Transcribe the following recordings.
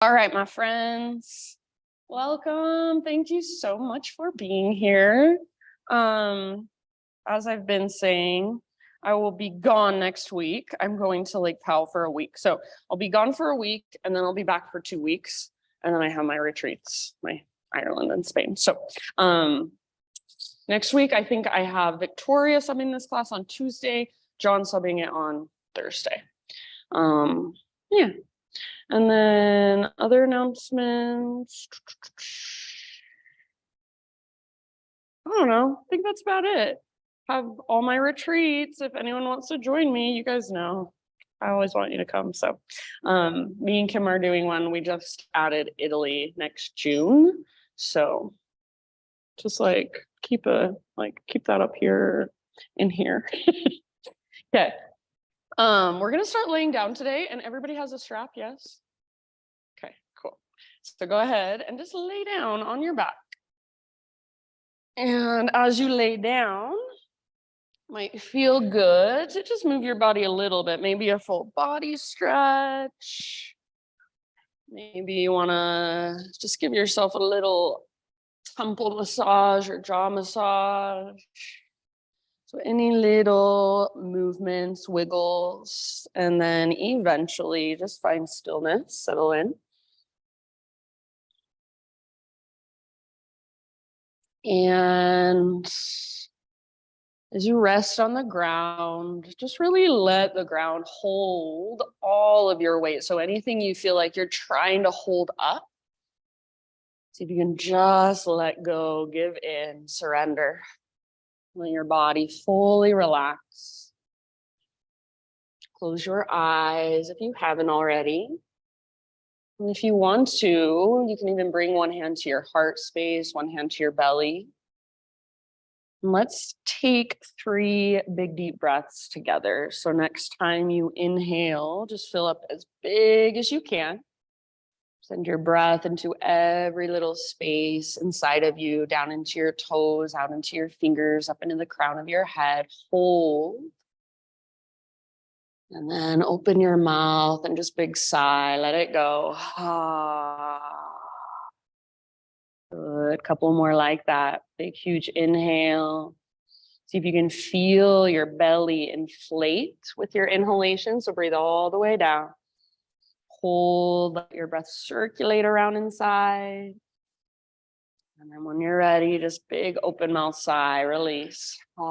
All right, my friends, welcome. Thank you so much for being here. As I've been saying, I will be gone next week. I'm going to Lake Powell for a week. So I'll be gone for a week and then I'll be back for 2 weeks. And then I have my retreats, my Ireland and Spain. So next week, I think I have Victoria subbing this class on Tuesday, John subbing it on Thursday. Yeah. And then other announcements. I don't know. I think that's about it. Have all my retreats. If anyone wants to join me, you guys know I always want you to come. So me and Kim are doing one. We just added Italy next June. So just keep that up here in here. Okay. We're gonna start laying down today, and everybody has a strap, yes? Okay, cool. So go ahead and just lay down on your back. And as you lay down, might feel good to just move your body a little bit, maybe a full body stretch. Maybe you wanna just give yourself a little temple massage or jaw massage. So any little movements, wiggles, and then eventually just find stillness, settle in. And as you rest on the ground, just really let the ground hold all of your weight. So anything you feel like you're trying to hold up, see if you can just let go, give in, surrender. Let your body fully relax. Close your eyes if you haven't already. And if you want to, you can even bring one hand to your heart space, one hand to your belly. And let's take 3 big deep breaths together. So next time you inhale, just fill up as big as you can. Send your breath into every little space inside of you, down into your toes, out into your fingers, up into the crown of your head. Hold. And then open your mouth and just big sigh. Let it go. Good. Couple more like that. Big, huge inhale. See if you can feel your belly inflate with your inhalation. So breathe all the way down. Hold, let your breath circulate around inside. And then when you're ready, just big open mouth sigh, release. Do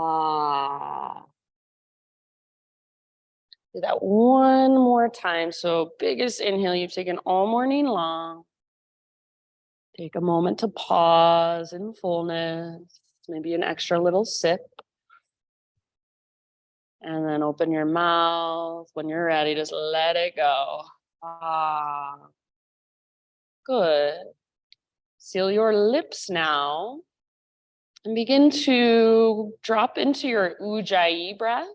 that one more time. So biggest inhale you've taken all morning long. Take a moment to pause in fullness, maybe an extra little sip. And then open your mouth. When you're ready, just let it go. Good. Seal your lips now and begin to drop into your Ujjayi breath.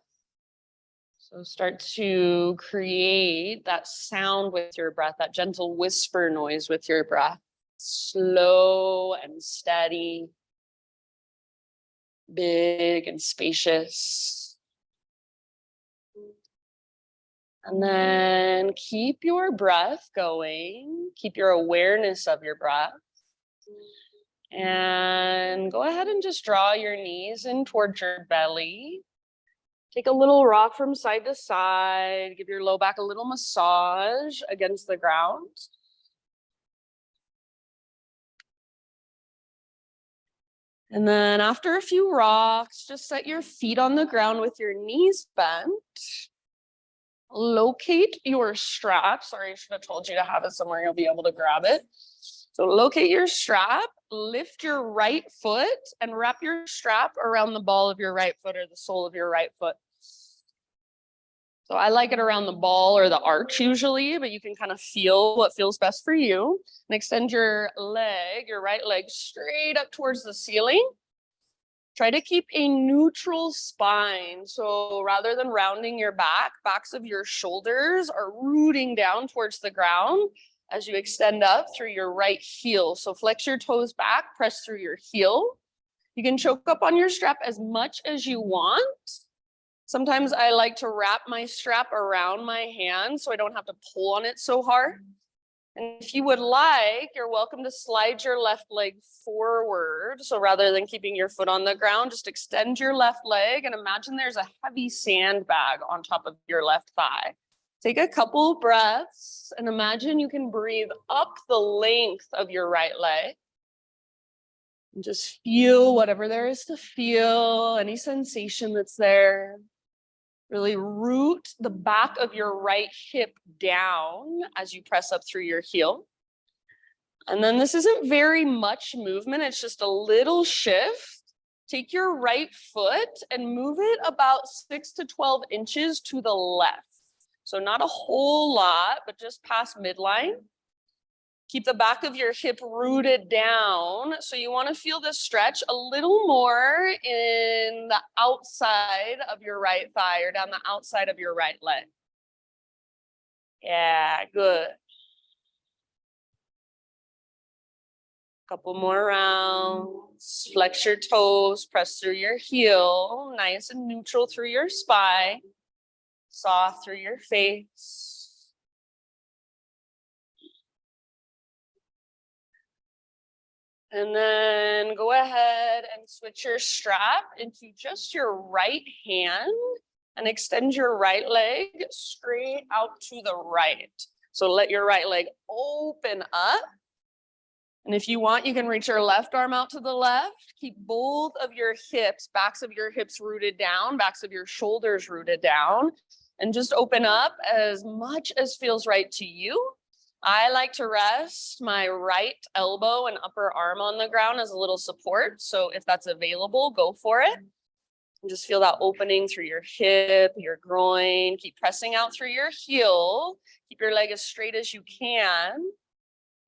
So start to create that sound with your breath, that gentle whisper noise with your breath. Slow and steady, big and spacious. And then keep your breath going. Keep your awareness of your breath. And go ahead and just draw your knees in towards your belly. Take a little rock from side to side. Give your low back a little massage against the ground. And then after a few rocks, just set your feet on the ground with your knees bent. Locate your strap. Sorry, I should have told you to have it somewhere you'll be able to grab it. So locate your strap, lift your right foot, and wrap your strap around the ball of your right foot or the sole of your right foot. So I like it around the ball or the arch usually, but you can kind of feel what feels best for you. And extend your leg, your right leg, straight up towards the ceiling. Try to keep a neutral spine. So rather than rounding your back, backs of your shoulders are rooting down towards the ground as you extend up through your right heel. So flex your toes back, press through your heel. You can choke up on your strap as much as you want. Sometimes I like to wrap my strap around my hand so I don't have to pull on it so hard. And if you would like, you're welcome to slide your left leg forward. So rather than keeping your foot on the ground, just extend your left leg and imagine there's a heavy sandbag on top of your left thigh. Take a couple breaths and imagine you can breathe up the length of your right leg. And just feel whatever there is to feel, any sensation that's there. Really root the back of your right hip down as you press up through your heel. And then this isn't very much movement, it's just a little shift. Take your right foot and move it about 6 to 12 inches to the left. So not a whole lot, but just past midline. Keep the back of your hip rooted down. So you want to feel this stretch a little more in the outside of your right thigh or down the outside of your right leg. Yeah, good. Couple more rounds. Flex your toes, press through your heel, nice and neutral through your spine, soft through your face. And then go ahead and switch your strap into just your right hand and extend your right leg straight out to the right. So let your right leg open up. And if you want, you can reach your left arm out to the left. Keep both of your hips, backs of your hips rooted down, backs of your shoulders rooted down, and just open up as much as feels right to you. I like to rest my right elbow and upper arm on the ground as a little support. So if that's available, go for it. And just feel that opening through your hip, your groin. Keep pressing out through your heel. Keep your leg as straight as you can.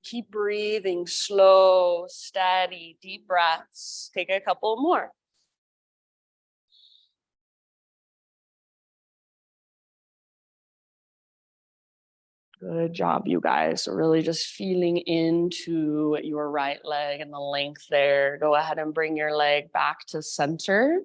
Keep breathing, slow, steady, deep breaths. Take a couple more. Good job, you guys. So really just feeling into your right leg and the length there. Go ahead and bring your leg back to center.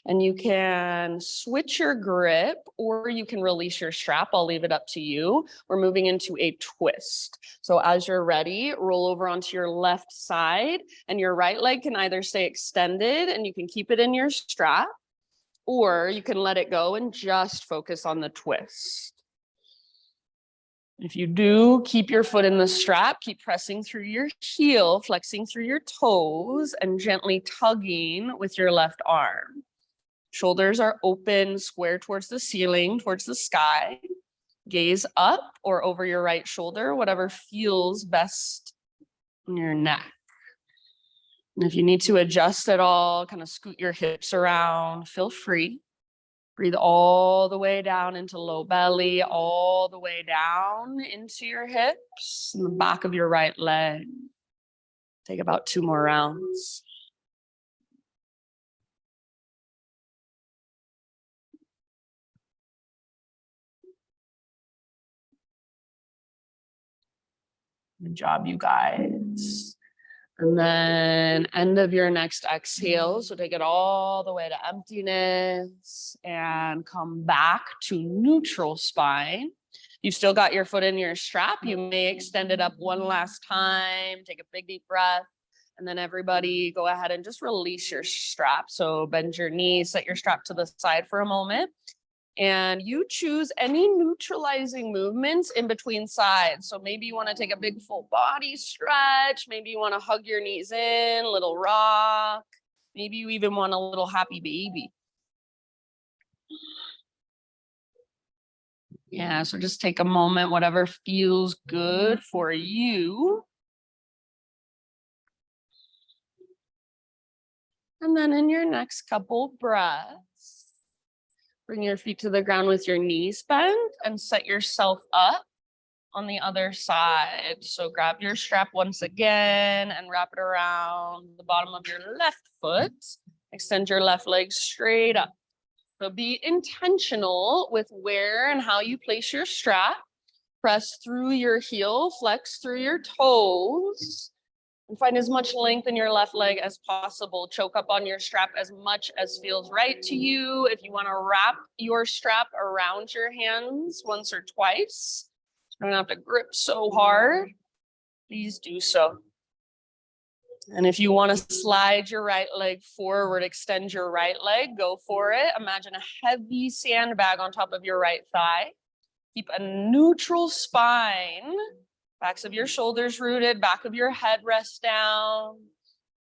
And you can switch your grip or you can release your strap. I'll leave it up to you. We're moving into a twist. So as you're ready, roll over onto your left side and your right leg can either stay extended and you can keep it in your strap, or you can let it go and just focus on the twist. If you do, keep your foot in the strap, keep pressing through your heel, flexing through your toes, and gently tugging with your left arm. Shoulders are open, square towards the ceiling, towards the sky. Gaze up or over your right shoulder, whatever feels best in your neck. And if you need to adjust at all, kind of scoot your hips around, feel free. Breathe all the way down into low belly, all the way down into your hips and the back of your right leg. Take about 2 more rounds. Good job, you guys. And then end of your next exhale. So take it all the way to emptiness and come back to neutral spine. You've still got your foot in your strap. You may extend it up one last time. Take a big deep breath. And then everybody go ahead and just release your strap. So bend your knees, set your strap to the side for a moment. And you choose any neutralizing movements in between sides. So maybe you want to take a big full body stretch. Maybe you want to hug your knees in, little rock. Maybe you even want a little happy baby. Yeah, so just take a moment, whatever feels good for you. And then in your next couple breaths, bring your feet to the ground with your knees bent and set yourself up on the other side. So grab your strap once again and wrap it around the bottom of your left foot. Extend your left leg straight up. So be intentional with where and how you place your strap. Press through your heel, flex through your toes, and find as much length in your left leg as possible. Choke up on your strap as much as feels right to you. If you want to wrap your strap around your hands once or twice, you don't have to grip so hard. please do so. And if you want to slide your right leg forward, extend your right leg, go for it. Imagine a heavy sandbag on top of your right thigh. Keep a neutral spine. Backs of your shoulders rooted, back of your head rests down.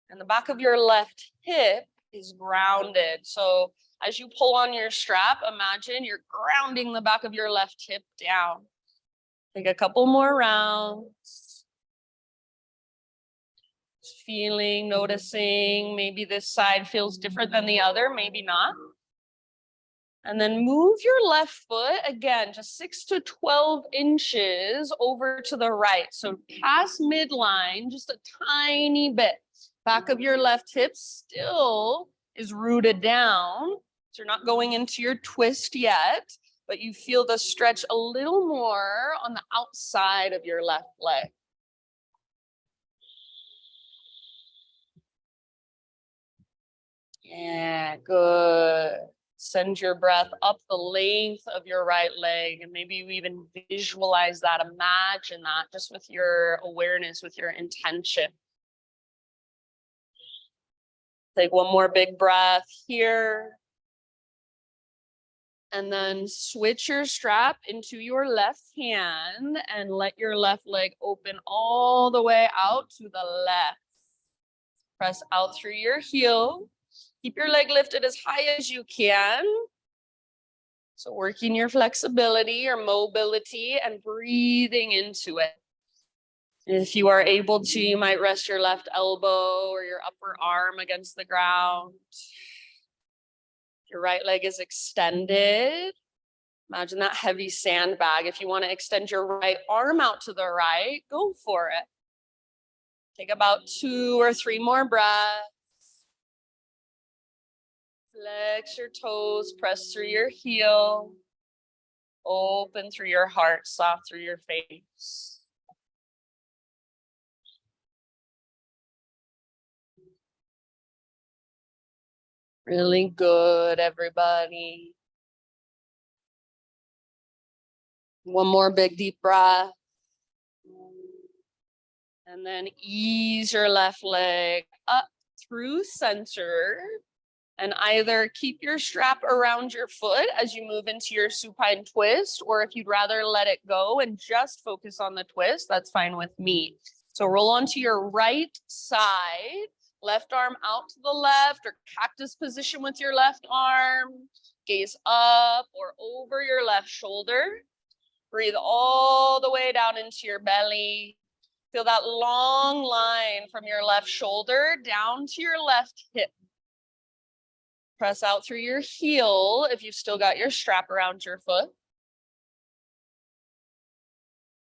And the back of your left hip is grounded. So as you pull on your strap, imagine you're grounding the back of your left hip down. Take a couple more rounds. Feeling, noticing, maybe this side feels different than the other, maybe not. And then move your left foot, again, just 6 to 12 inches over to the right. So past midline, just a tiny bit. Back of your left hip still is rooted down. So you're not going into your twist yet, but you feel the stretch a little more on the outside of your left leg. Yeah, good. Send your breath up the length of your right leg, and maybe you even visualize that, imagine that just with your awareness, with your intention. Take one more big breath here. And then switch your strap into your left hand and let your left leg open all the way out to the left. Press out through your heel. Keep your leg lifted as high as you can. So working your flexibility, your mobility, and breathing into it. If you are able to, you might rest your left elbow or your upper arm against the ground. Your right leg is extended. Imagine that heavy sandbag. If you want to extend your right arm out to the right, go for it. Take about 2 or 3 more breaths. Flex your toes, press through your heel. Open through your heart, soft through your face. Really good, everybody. One more big deep breath. And then ease your left leg up through center. And either keep your strap around your foot as you move into your supine twist, or if you'd rather let it go and just focus on the twist, that's fine with me. So roll onto your right side, left arm out to the left, or cactus position with your left arm. Gaze up or over your left shoulder. Breathe all the way down into your belly. Feel that long line from your left shoulder down to your left hip. Press out through your heel if you've still got your strap around your foot.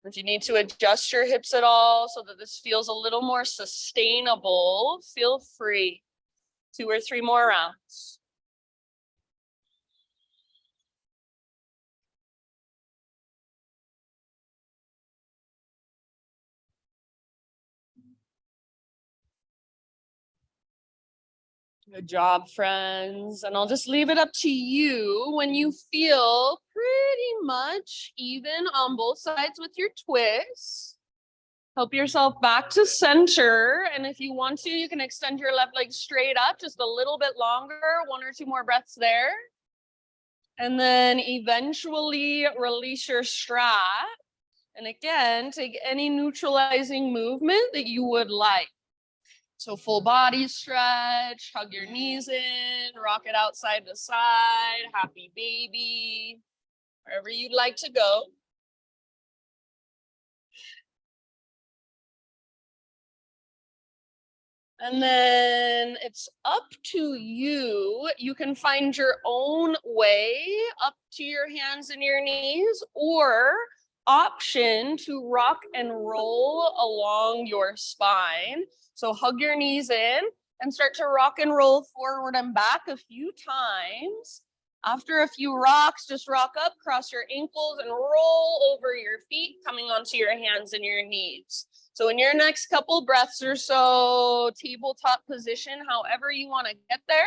If you need to adjust your hips at all so that this feels a little more sustainable, feel free. 2 or 3 more rounds. Good job, friends. And I'll just leave it up to you when you feel pretty much even on both sides with your twists. Help yourself back to center. And if you want to, you can extend your left leg straight up just a little bit longer, 1 or 2 more breaths there. And then eventually release your strap. And again, take any neutralizing movement that you would like. So full body stretch, hug your knees in, rock it out side to side, happy baby, wherever you'd like to go. And then it's up to you. You can find your own way up to your hands and your knees, or option to rock and roll along your spine. So hug your knees in and start to rock and roll forward and back a few times. After a few rocks, just rock up, cross your ankles, and roll over your feet, coming onto your hands and your knees. So in your next couple breaths or so, tabletop position, however you want to get there.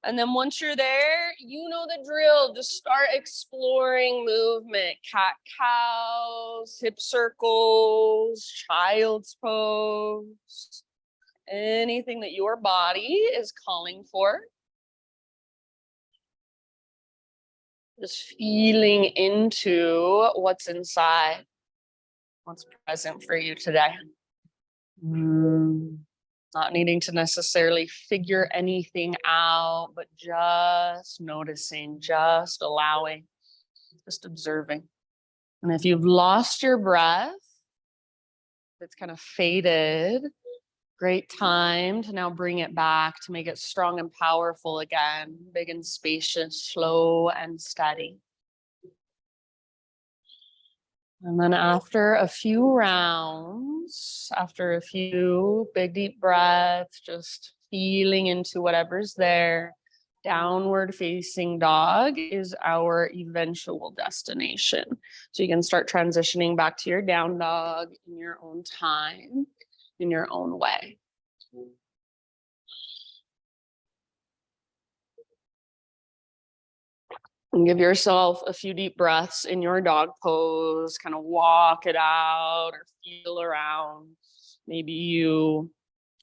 And then once you're there, you know the drill. Just start exploring movement. Cat-cows, hip circles, child's pose. Anything that your body is calling for. Just feeling into what's inside, what's present for you today. Not needing to necessarily figure anything out, but just noticing, just allowing, just observing. And if you've lost your breath, it's kind of faded, great time to now bring it back to make it strong and powerful again, big and spacious, slow and steady. And then after a few rounds, after a few big deep breaths, just feeling into whatever's there, downward facing dog is our eventual destination. So you can start transitioning back to your down dog in your own time, in your own way. And give yourself a few deep breaths in your dog pose, kind of walk it out or feel around. Maybe you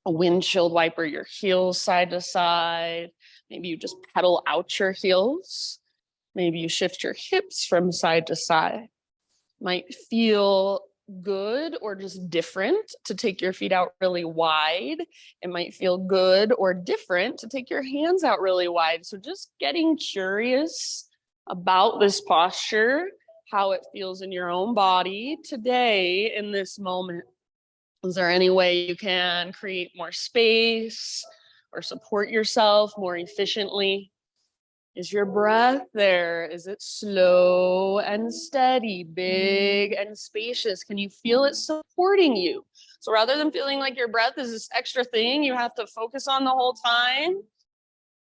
windshield wiper your heels side to side. Maybe you just pedal out your heels. Maybe you shift your hips from side to side. Might feel good or just different to take your feet out really wide. It might feel good or different to take your hands out really wide. So just getting curious about this posture, how it feels in your own body today in this moment. Is there any way you can create more space or support yourself more efficiently? Is your breath there? Is it slow and steady, big and spacious? Can you feel it supporting you? So rather than feeling like your breath is this extra thing you have to focus on the whole time,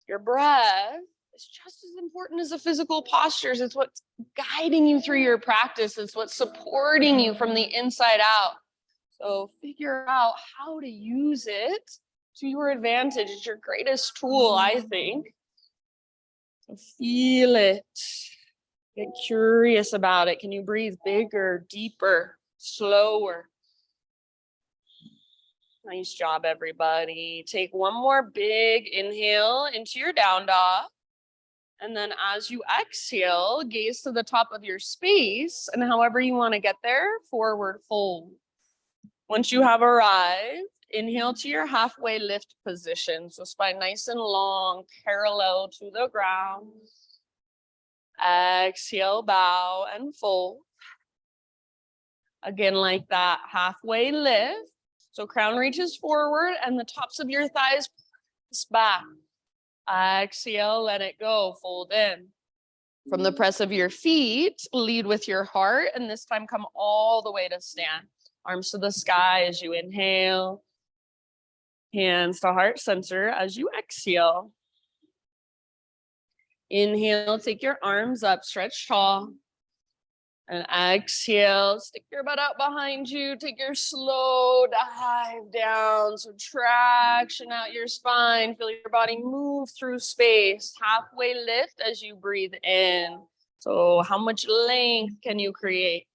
your breath is just as important as the physical postures. It's what's guiding you through your practice. It's what's supporting you from the inside out. So figure out how to use it to your advantage. It's your greatest tool, I think. So feel it. Get curious about it. Can you breathe bigger, deeper, slower? Nice job, everybody. Take one more big inhale into your down dog. And then as you exhale, gaze to the top of your space, and however you want to get there, forward fold. Once you have arrived, inhale to your halfway lift position. So spine nice and long, parallel to the ground. Exhale, bow and fold. Again, like that, halfway lift. So crown reaches forward and the tops of your thighs press back. Exhale, let it go, fold in. From the press of your feet, lead with your heart, and this time come all the way to stand. Arms to the sky as you inhale. Hands to heart center as you exhale. Inhale, take your arms up, stretch tall. And exhale, stick your butt out behind you. Take your slow dive down. So traction out your spine. Feel your body move through space. Halfway lift as you breathe in. So how much length can you create?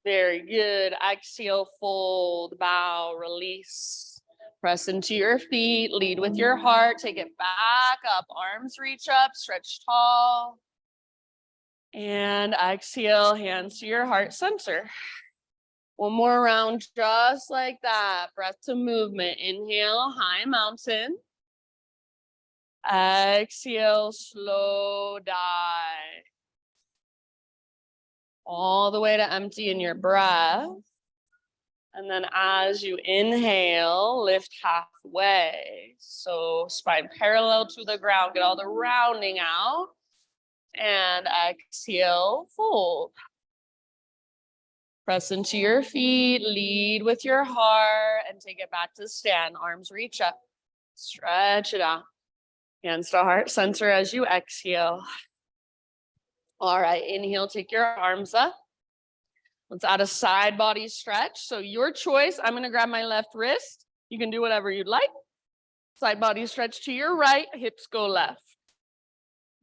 Very good. Exhale, fold, bow, release. Press into your feet. Lead with your heart. Take it back up. Arms reach up. Stretch tall. And exhale, hands to your heart center. One more round, just like that. Breath to movement. Inhale, high mountain. Exhale, slow dive. All the way to empty in your breath. And then as you inhale, lift halfway. So spine parallel to the ground. Get all the rounding out. And exhale, fold. Press into your feet, lead with your heart, and take it back to stand. Arms reach up, stretch it out. Hands to heart center as you exhale. All right, inhale, take your arms up. Let's add a side body stretch. So your choice, I'm gonna grab my left wrist. You can do whatever you'd like. Side body stretch to your right, hips go left.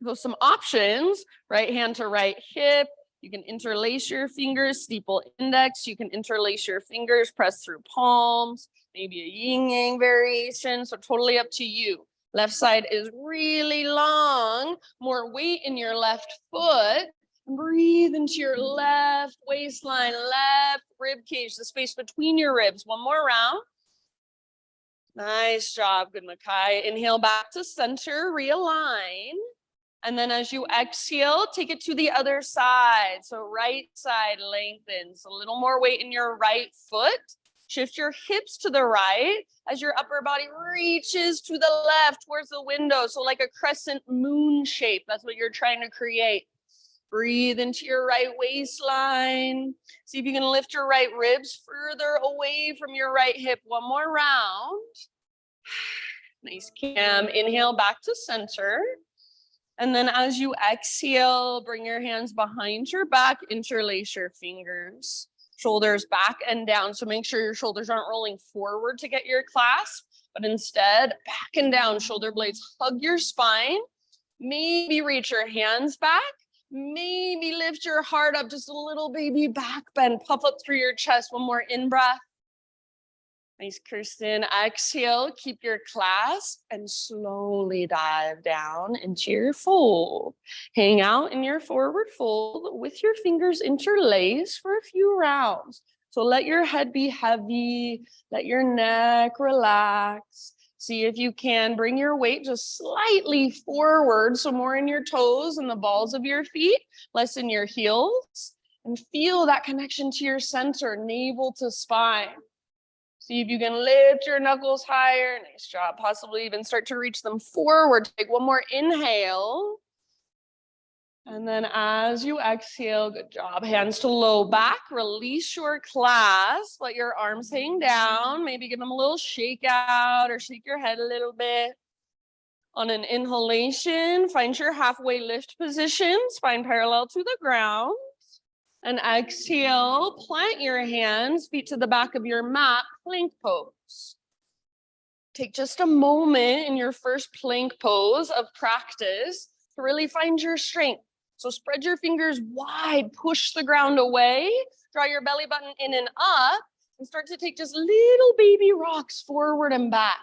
So some options, right hand to right hip. You can interlace your fingers, steeple index. You can interlace your fingers, press through palms, maybe a yin yang variation. So totally up to you. Left side is really long, more weight in your left foot. Breathe into your left waistline, left rib cage, the space between your ribs. One more round. Nice job, good Makai. Inhale back to center, realign. And then as you exhale, take it to the other side. So right side lengthens, a little more weight in your right foot. Shift your hips to the right as your upper body reaches to the left towards the window. So like a crescent moon shape, that's what you're trying to create. Breathe into your right waistline. See if you can lift your right ribs further away from your right hip. One more round. Nice, Cam. Inhale back to center. And then as you exhale, bring your hands behind your back, interlace your fingers. Shoulders back and down. So make sure your shoulders aren't rolling forward to get your clasp, but instead back and down. Shoulder blades hug your spine. Maybe reach your hands back. Maybe lift your heart up, just a little baby back bend. Puff up through your chest. One more in breath. Nice, Kirsten. Exhale, keep your clasp and slowly dive down into your fold. Hang out in your forward fold with your fingers interlaced for a few rounds. So let your head be heavy, let your neck relax. See if you can bring your weight just slightly forward, so more in your toes and the balls of your feet, less in your heels, and feel that connection to your center, navel to spine. See if you can lift your knuckles higher. Nice job. Possibly even start to reach them forward. Take one more inhale. And then as you exhale, good job. Hands to low back. Release your clasp. Let your arms hang down. Maybe give them a little shake out or shake your head a little bit. On an inhalation, find your halfway lift position. Spine parallel to the ground. And exhale, plant your hands, feet to the back of your mat, plank pose. Take just a moment in your first plank pose of practice to really find your strength. So spread your fingers wide, push the ground away, draw your belly button in and up, and start to take just little baby rocks forward and back.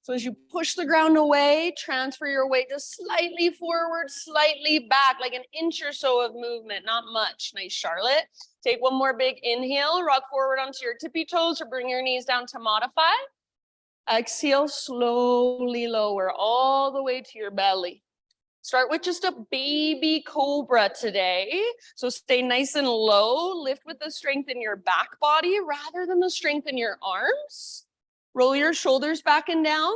So as you push the ground away, transfer your weight just slightly forward, slightly back, like an inch or so of movement, not much. Nice, Charlotte. Take one more big inhale, rock forward onto your tippy toes or bring your knees down to modify. Exhale, slowly lower all the way to your belly. Start with just a baby cobra today. So stay nice and low, lift with the strength in your back body rather than the strength in your arms. Roll your shoulders back and down.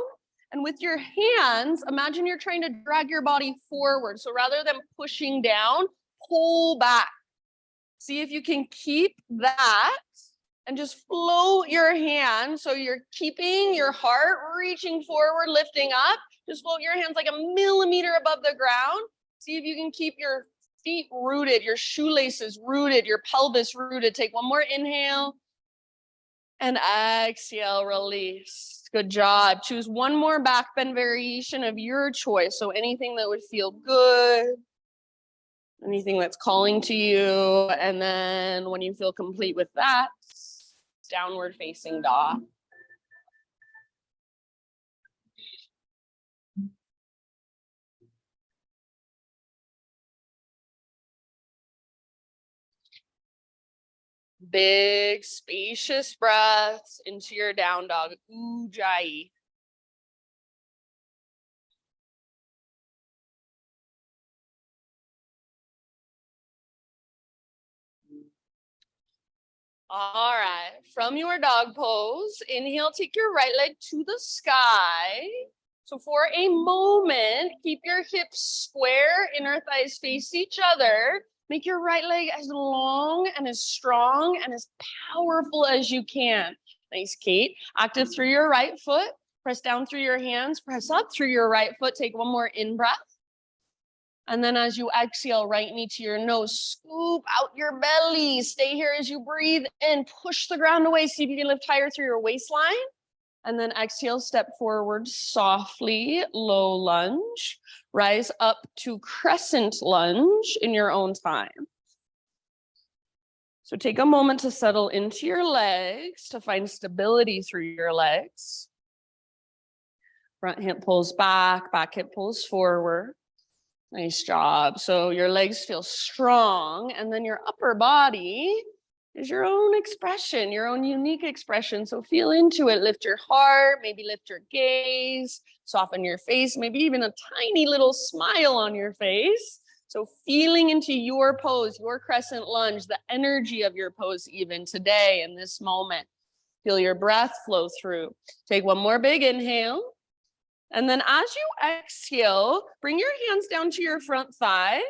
And with your hands, imagine you're trying to drag your body forward. So rather than pushing down, pull back. See if you can keep that and just float your hands. So you're keeping your heart reaching forward, lifting up. Just float your hands like a millimeter above the ground. See if you can keep your feet rooted, your shoelaces rooted, your pelvis rooted. Take one more inhale. And exhale, release. Good job. Choose one more back bend variation of your choice. So anything that would feel good, anything that's calling to you. And then when you feel complete with that, downward facing dog. Big, spacious breaths into your down dog, Ujjayi. All right, from your dog pose, inhale, take your right leg to the sky. So for a moment, keep your hips square, inner thighs face each other. Make your right leg as long and as strong and as powerful as you can. Nice, Kate. Active through your right foot. Press down through your hands. Press up through your right foot. Take one more in-breath. And then as you exhale, right knee to your nose. Scoop out your belly. Stay here as you breathe in. Push the ground away. See if you can lift higher through your waistline. And then exhale, step forward softly, low lunge. Rise up to crescent lunge in your own time. So take a moment to settle into your legs, to find stability through your legs. Front hip pulls back, back hip pulls forward. Nice job. So your legs feel strong, and then your upper body is your own expression, your own unique expression. So feel into it. Lift your heart, maybe lift your gaze, soften your face, maybe even a tiny little smile on your face. So feeling into your pose, your crescent lunge, the energy of your pose even today in this moment. Feel your breath flow through. Take one more big inhale. And then as you exhale, bring your hands down to your front thigh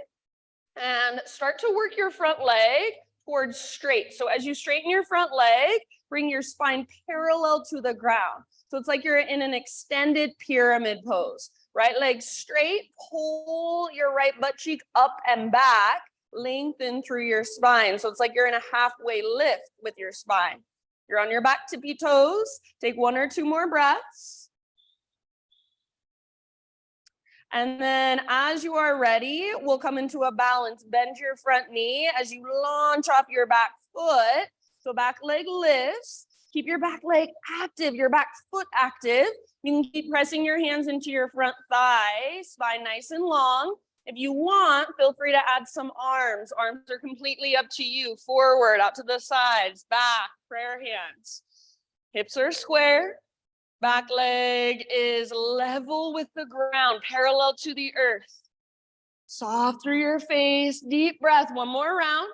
and start to work your front leg towards straight. So as you straighten your front leg, bring your spine parallel to the ground. So it's like you're in an extended pyramid pose. Right leg straight, pull your right butt cheek up and back, lengthen through your spine. So it's like you're in a halfway lift with your spine. You're on your back tippy toes. Take one or two more breaths. And then as you are ready, we'll come into a balance. Bend your front knee as you launch off your back foot. So back leg lifts. Keep your back leg active, your back foot active. You can keep pressing your hands into your front thigh, spine nice and long. If you want, feel free to add some arms. Arms are completely up to you. Forward, out to the sides, back, prayer hands. Hips are square. Back leg is level with the ground, parallel to the earth. Soft through your face, deep breath. One more round.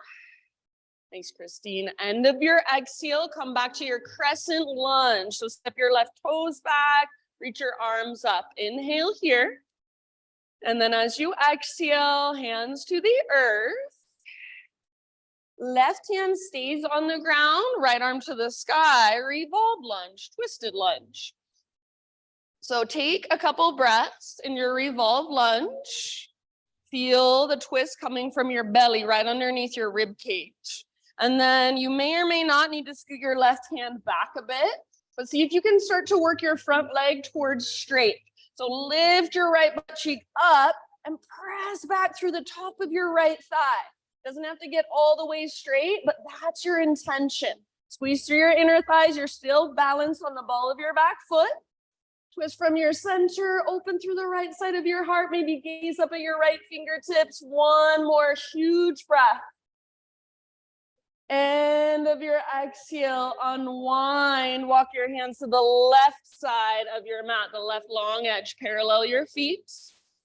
Thanks, Christine. End of your exhale, come back to your crescent lunge. So step your left toes back, reach your arms up. Inhale here. And then as you exhale, hands to the earth. Left hand stays on the ground, right arm to the sky, revolve lunge, twisted lunge. So take a couple breaths in your revolve lunge. Feel the twist coming from your belly right underneath your rib cage. And then you may or may not need to scoot your left hand back a bit, but see if you can start to work your front leg towards straight. So lift your right butt cheek up and press back through the top of your right thigh. Doesn't have to get all the way straight, but that's your intention. Squeeze through your inner thighs. You're still balanced on the ball of your back foot. Twist from your center, open through the right side of your heart. Maybe gaze up at your right fingertips. One more huge breath. End of your exhale, unwind. Walk your hands to the left side of your mat, the left long edge. Parallel your feet.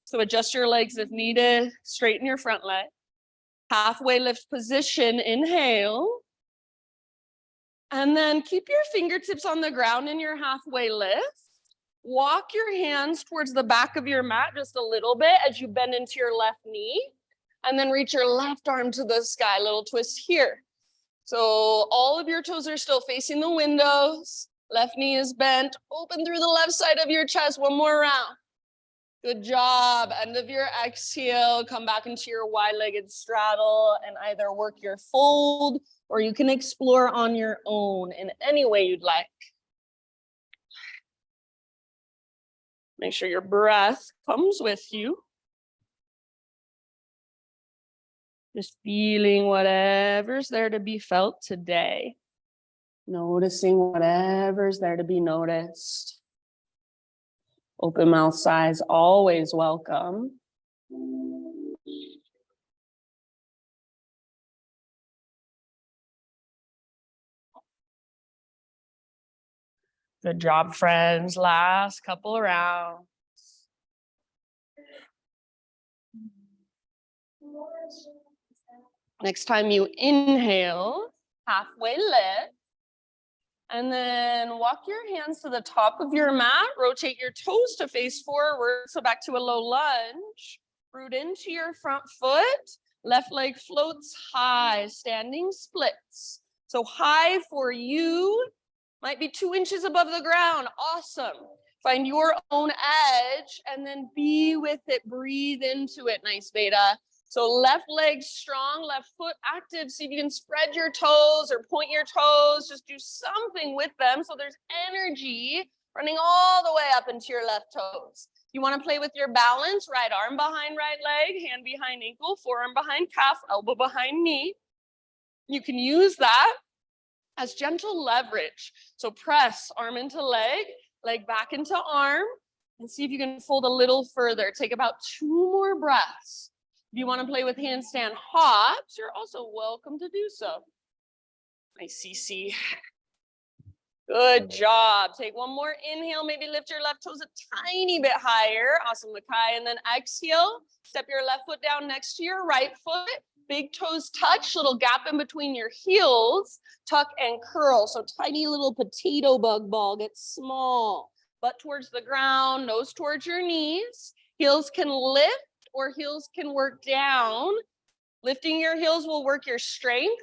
So adjust your legs if needed. Straighten your front leg. Halfway lift position, inhale. And then keep your fingertips on the ground in your halfway lift. Walk your hands towards the back of your mat just a little bit as you bend into your left knee. And then reach your left arm to the sky, little twist here. So all of your toes are still facing the windows. Left knee is bent. Open through the left side of your chest. One more round. Good job. End of your exhale. Come back into your wide-legged straddle and either work your fold or you can explore on your own in any way you'd like. Make sure your breath comes with you. Just feeling whatever's there to be felt today. Noticing whatever's there to be noticed. Open mouth sighs, always welcome. Good job, friends. Last couple of rounds. Next time you inhale, halfway lift. And then walk your hands to the top of your mat. Rotate your toes to face forward. So back to a low lunge. Root into your front foot. Left leg floats high, standing splits. So high for you might be 2 inches above the ground. Awesome. Find your own edge and then be with it. Breathe into it. Nice, Veda. So left leg strong, left foot active. See if you can spread your toes or point your toes. Just do something with them so there's energy running all the way up into your left toes. You want to play with your balance, right arm behind right leg, hand behind ankle, forearm behind calf, elbow behind knee. You can use that as gentle leverage. So press arm into leg back into arm, and see if you can fold a little further. Take about 2 more breaths. If you want to play with handstand hops, you're also welcome to do so. Nice CC. Good job. Take one more inhale. Maybe lift your left toes a tiny bit higher. Awesome, Makai. And then exhale. Step your left foot down next to your right foot. Big toes touch. Little gap in between your heels. Tuck and curl. So tiny little potato bug ball. Get small. Butt towards the ground. Nose towards your knees. Heels can lift or heels can work down. Lifting your heels will work your strength.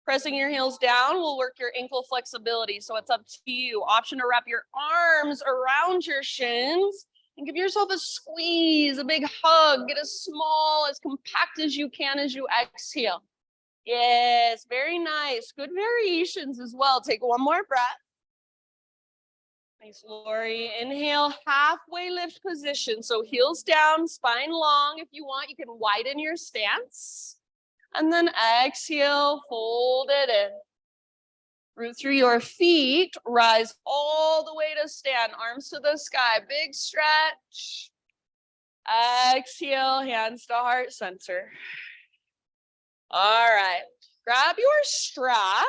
Pressing your heels down will work your ankle flexibility. So it's up to you. Option to wrap your arms around your shins and give yourself a squeeze, a big hug. Get as small, as compact as you can as you exhale. Yes, very nice. Good variations as well. Take one more breath. Nice, Lori. Inhale, halfway lift position. So heels down, spine long. If you want, you can widen your stance. And then exhale, fold it in. Root through your feet, rise all the way to stand, arms to the sky, big stretch. Exhale, hands to heart center. All right, grab your strap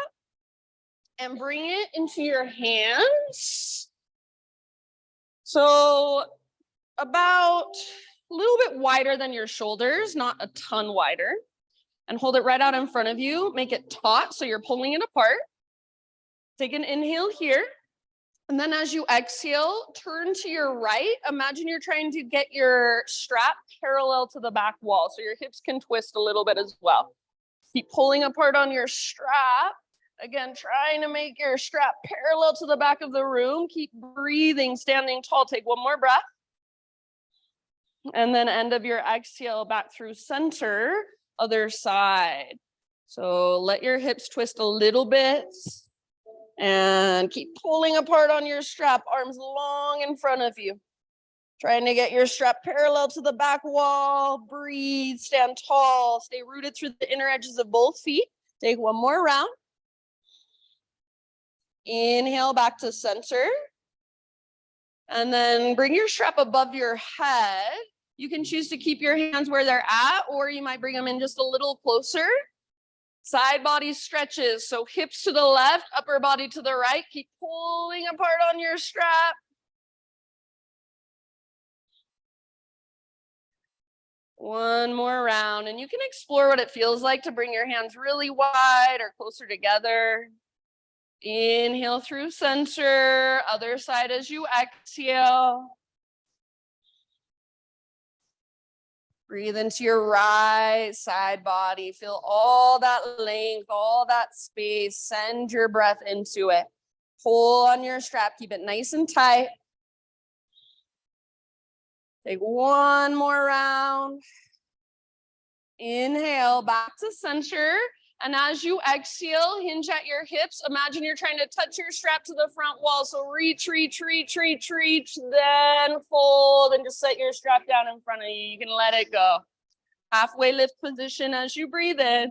and bring it into your hands. So about a little bit wider than your shoulders, not a ton wider. And hold it right out in front of you. Make it taut, so you're pulling it apart. Take an inhale here. And then as you exhale, turn to your right. Imagine you're trying to get your strap parallel to the back wall, so your hips can twist a little bit as well. Keep pulling apart on your strap. Again, trying to make your strap parallel to the back of the room. Keep breathing, standing tall. Take one more breath. And then end of your exhale back through center. Other side. So let your hips twist a little bit and keep pulling apart on your strap, arms long in front of you. Trying to get your strap parallel to the back wall. Breathe, stand tall, stay rooted through the inner edges of both feet. Take one more round. Inhale back to center. And then bring your strap above your head. You can choose to keep your hands where they're at, or you might bring them in just a little closer. Side body stretches, so hips to the left, upper body to the right. Keep pulling apart on your strap. One more round, and you can explore what it feels like to bring your hands really wide or closer together. Inhale through center, other side as you exhale. Breathe into your right side body. Feel all that length, all that space. Send your breath into it. Pull on your strap. Keep it nice and tight. Take one more round. Inhale back to center. And as you exhale, hinge at your hips. Imagine you're trying to touch your strap to the front wall. So reach, reach, reach, reach, reach, then fold and just set your strap down in front of you. You can let it go. Halfway lift position as you breathe in.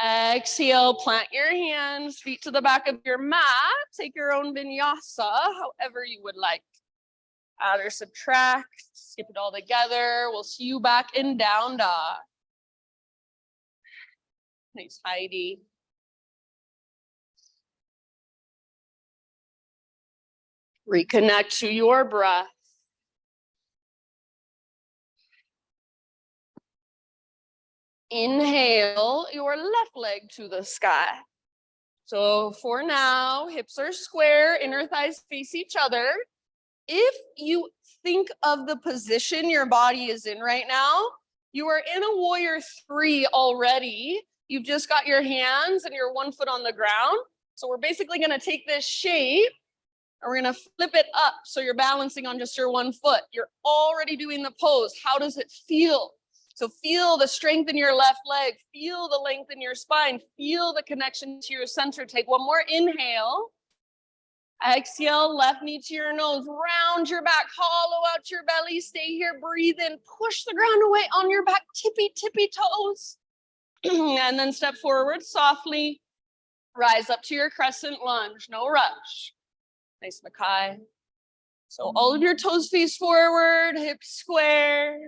Exhale, plant your hands, feet to the back of your mat. Take your own vinyasa, however you would like. Add or subtract, skip it all together. We'll see you back in down dog. Nice, Heidi. Reconnect to your breath. Inhale your left leg to the sky. So for now, hips are square, inner thighs face each other. If you think of the position your body is in right now, you are in a warrior 3 already. You've just got your hands and your one foot on the ground. So we're basically going to take this shape and we're going to flip it up. So you're balancing on just your one foot. You're already doing the pose. How does it feel? So feel the strength in your left leg. Feel the length in your spine. Feel the connection to your center. Take one more inhale. Exhale, left knee to your nose, round your back, hollow out your belly, stay here, breathe in, push the ground away on your back, tippy toes. And then step forward softly, rise up to your crescent lunge, no rush. Nice Makai. So all of your toes face forward, hips square.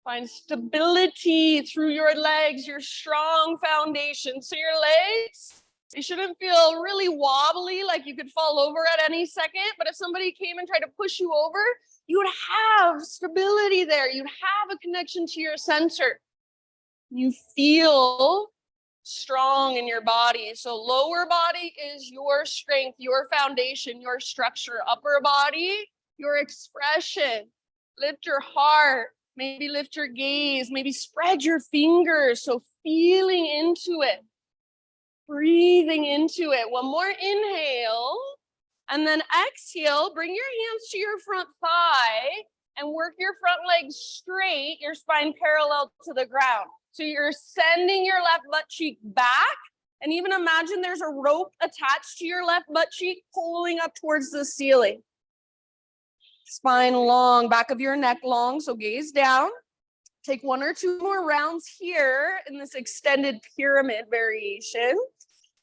Find stability through your legs, your strong foundation. So your legs, they shouldn't feel really wobbly, like you could fall over at any second. But if somebody came and tried to push you over, you would have stability there. You'd have a connection to your center. You feel strong in your body. So lower body is your strength, your foundation, your structure. Upper body, your expression. Lift your heart. Maybe lift your gaze. Maybe spread your fingers. So feeling into it. Breathing into it. One more inhale. And then exhale. Bring your hands to your front thigh and work your front leg straight. Your spine parallel to the ground. So you're sending your left butt cheek back. And even imagine there's a rope attached to your left butt cheek pulling up towards the ceiling. Spine long, back of your neck long, so gaze down. Take one or two more rounds here in this extended pyramid variation.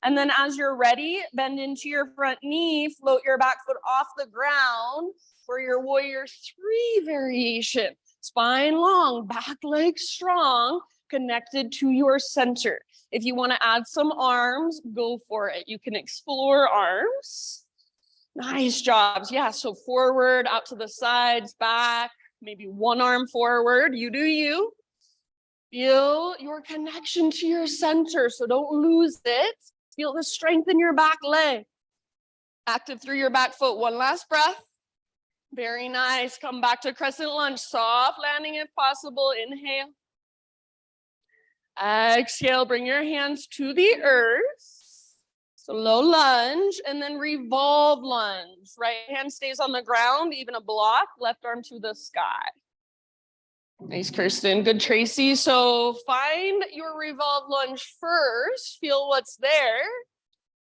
And then as you're ready, bend into your front knee, float your back foot off the ground for your warrior 3 variation. Spine long, back leg strong, connected to your center. If you want to add some arms, go for it. You can explore arms. Nice jobs. Yeah, so forward, out to the sides, back, maybe one arm forward. You do you. Feel your connection to your center, so don't lose it. Feel the strength in your back leg. Active through your back foot. One last breath. Very nice. Come back to crescent lunge. Soft landing if possible. Inhale. Exhale. Bring your hands to the earth. So low lunge and then revolve lunge. Right hand stays on the ground, even a block. Left arm to the sky. Nice, Kirsten. Good, Tracy. So find your revolve lunge first. Feel what's there.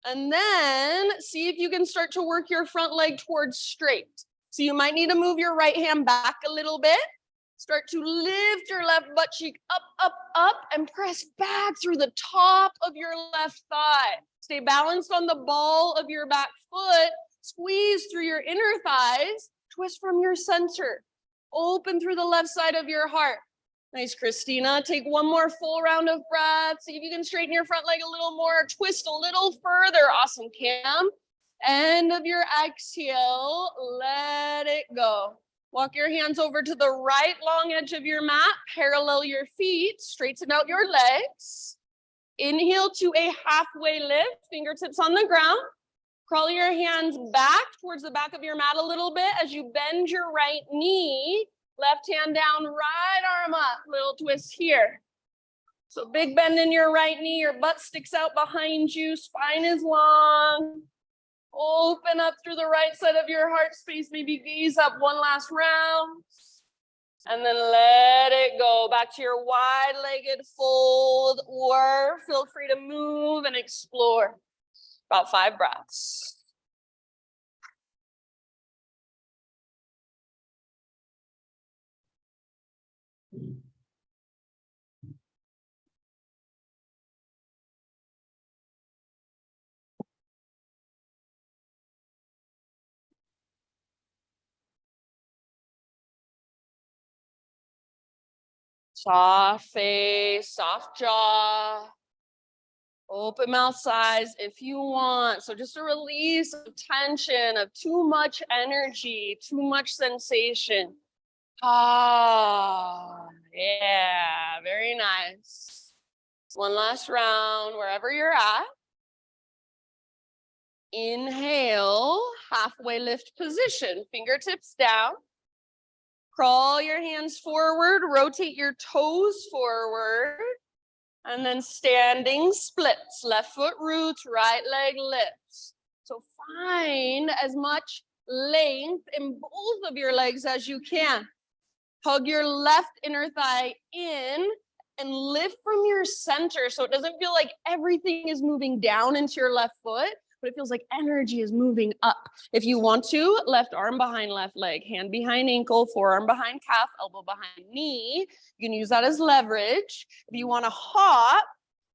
And then see if you can start to work your front leg towards straight. So you might need to move your right hand back a little bit. Start to lift your left butt cheek up, and press back through the top of your left thigh. Stay balanced on the ball of your back foot. Squeeze through your inner thighs. Twist from your center. Open through the left side of your heart. Nice, Christina. Take one more full round of breath. See if you can straighten your front leg a little more. Twist a little further. Awesome, Cam. End of your exhale. Let it go. Walk your hands over to the right long edge of your mat. Parallel your feet. Straighten out your legs. Inhale to a halfway lift. Fingertips on the ground. Crawl your hands back towards the back of your mat a little bit as you bend your right knee. Left hand down, right arm up. Little twist here. So big bend in your right knee. Your butt sticks out behind you. Spine is long. Open up through the right side of your heart space. Maybe gaze up one last round. And then let it go. Back to your wide-legged fold or feel free to move and explore. About 5 breaths. Soft face, soft jaw. Open mouth size if you want. So just a release of tension, of too much energy, too much sensation. Ah, yeah, very nice. One last round, wherever you're at. Inhale, halfway lift position, fingertips down. Crawl your hands forward, rotate your toes forward. And then standing splits, left foot roots, right leg lifts. So find as much length in both of your legs as you can. Hug your left inner thigh in and lift from your center so it doesn't feel like everything is moving down into your left foot, but it feels like energy is moving up. If you want to, left arm behind left leg, hand behind ankle, forearm behind calf, elbow behind knee. You can use that as leverage. If you want to hop,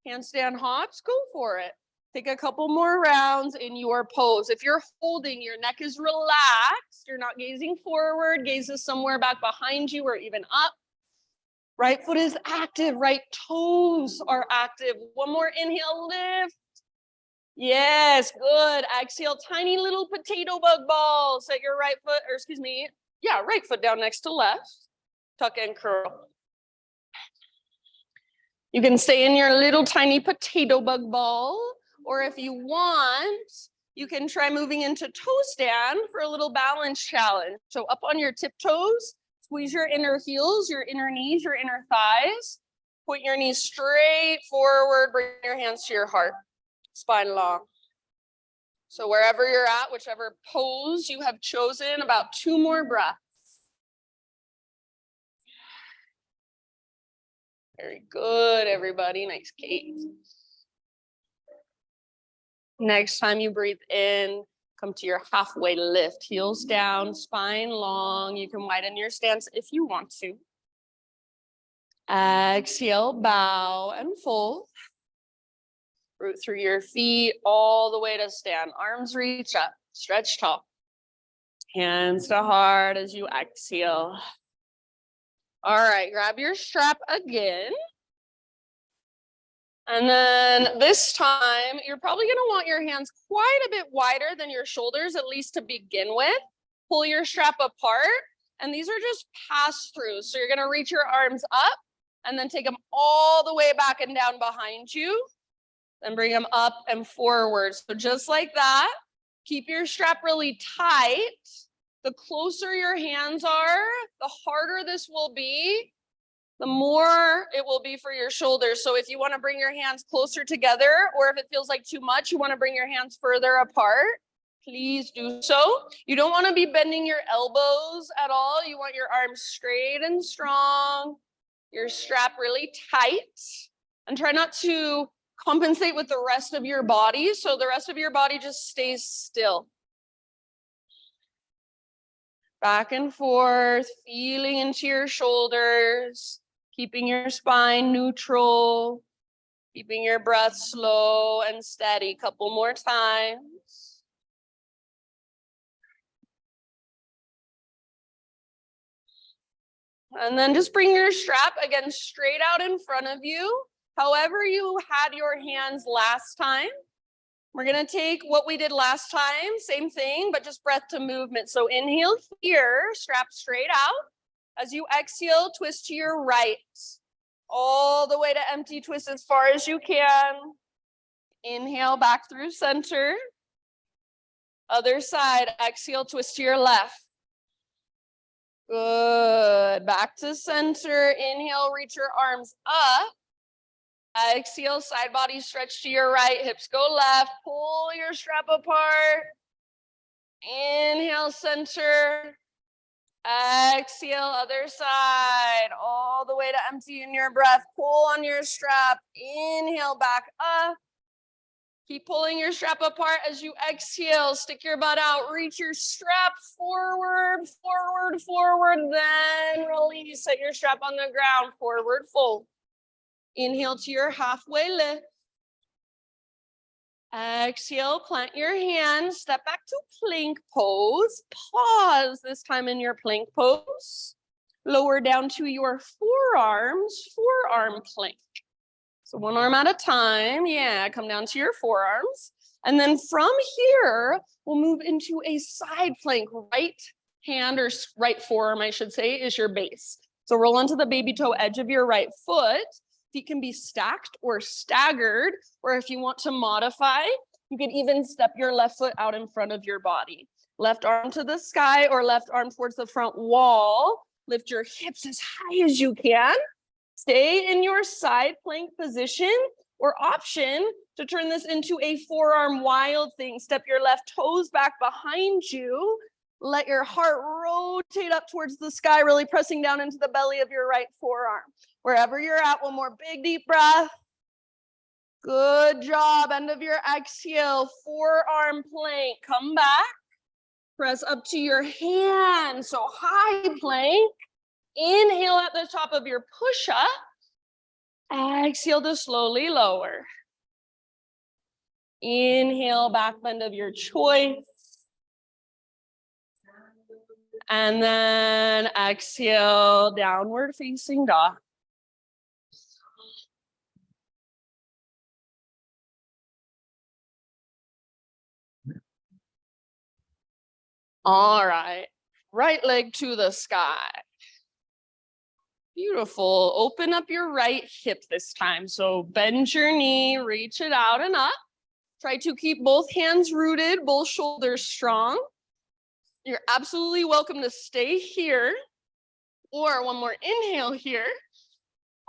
handstand hops, go for it. Take a couple more rounds in your pose. If you're holding, your neck is relaxed. You're not gazing forward. Gaze is somewhere back behind you or even up. Right foot is active. Right toes are active. One more inhale, lift. Yes, good. Exhale, tiny little potato bug ball. Set your right foot, or excuse me, right foot down next to left. Tuck and curl. You can stay in your little tiny potato bug ball. Or if you want, you can try moving into toe stand for a little balance challenge. So up on your tiptoes, squeeze your inner heels, your inner knees, your inner thighs. Point your knees straight forward, bring your hands to your heart, spine long. So wherever you're at, whichever pose you have chosen, about 2 more breaths. Very good, everybody. Nice, Kate. Next time you breathe in, come to your halfway lift. Heels down, spine long. You can widen your stance if you want to. Exhale, bow and fold. Root through your feet all the way to stand. Arms reach up, stretch tall. Hands to heart as you exhale. All right, grab your strap again. And then this time, you're probably gonna want your hands quite a bit wider than your shoulders, at least to begin with. Pull your strap apart, and these are just pass-throughs. So you're gonna reach your arms up, and then take them all the way back and down behind you, then bring them up and forward. So just like that, keep your strap really tight. The closer your hands are, the harder this will be, the more it will be for your shoulders. So if you want to bring your hands closer together, or if it feels like too much, you want to bring your hands further apart, please do so. You don't want to be bending your elbows at all. You want your arms straight and strong, your strap really tight, and try not to compensate with the rest of your body. So the rest of your body just stays still. Back and forth, feeling into your shoulders. Keeping your spine neutral, keeping your breath slow and steady. Couple more times. And then just bring your strap again straight out in front of you. However you had your hands last time. We're gonna take what we did last time, same thing, but just breath to movement. So inhale here, strap straight out. As you exhale, twist to your right. All the way to empty, twist as far as you can. Inhale back through center. Other side, exhale, twist to your left. Good, back to center. Inhale, reach your arms up. Exhale, side body stretch to your right, hips go left. Pull your strap apart. Inhale, center. Exhale, other side, all the way to empty in your breath. Pull on your strap, inhale back up. Keep pulling your strap apart as you exhale. Stick your butt out, reach your strap forward, forward, forward, then release. Set your strap on the ground, forward fold. Inhale to your halfway lift. Exhale, plant your hands, step back to plank pose. Pause this time in your plank pose. Lower down to your forearms, forearm plank. So one arm at a time. Yeah, come down to your forearms. And then from here, we'll move into a side plank. Right hand, or right forearm, I should say, is your base. So roll onto the baby toe edge of your right foot. Feet can be stacked or staggered, or if you want to modify, you can even step your left foot out in front of your body. Left arm to the sky or left arm towards the front wall. Lift your hips as high as you can. Stay in your side plank position, or option to turn this into a forearm wild thing. Step your left toes back behind you. Let your heart rotate up towards the sky, really pressing down into the belly of your right forearm. Wherever you're at, one more big deep breath. Good job. End of your exhale. Forearm plank. Come back. Press up to your hand. So high plank. Inhale at the top of your push-up. Exhale to slowly lower. Inhale, back bend of your choice. And then exhale, downward facing dog. All right, right leg to the sky. Beautiful. Open up your right hip this time. So bend your knee, reach it out and up. Try to keep both hands rooted, both shoulders strong. You're absolutely welcome to stay here. Or one more inhale here.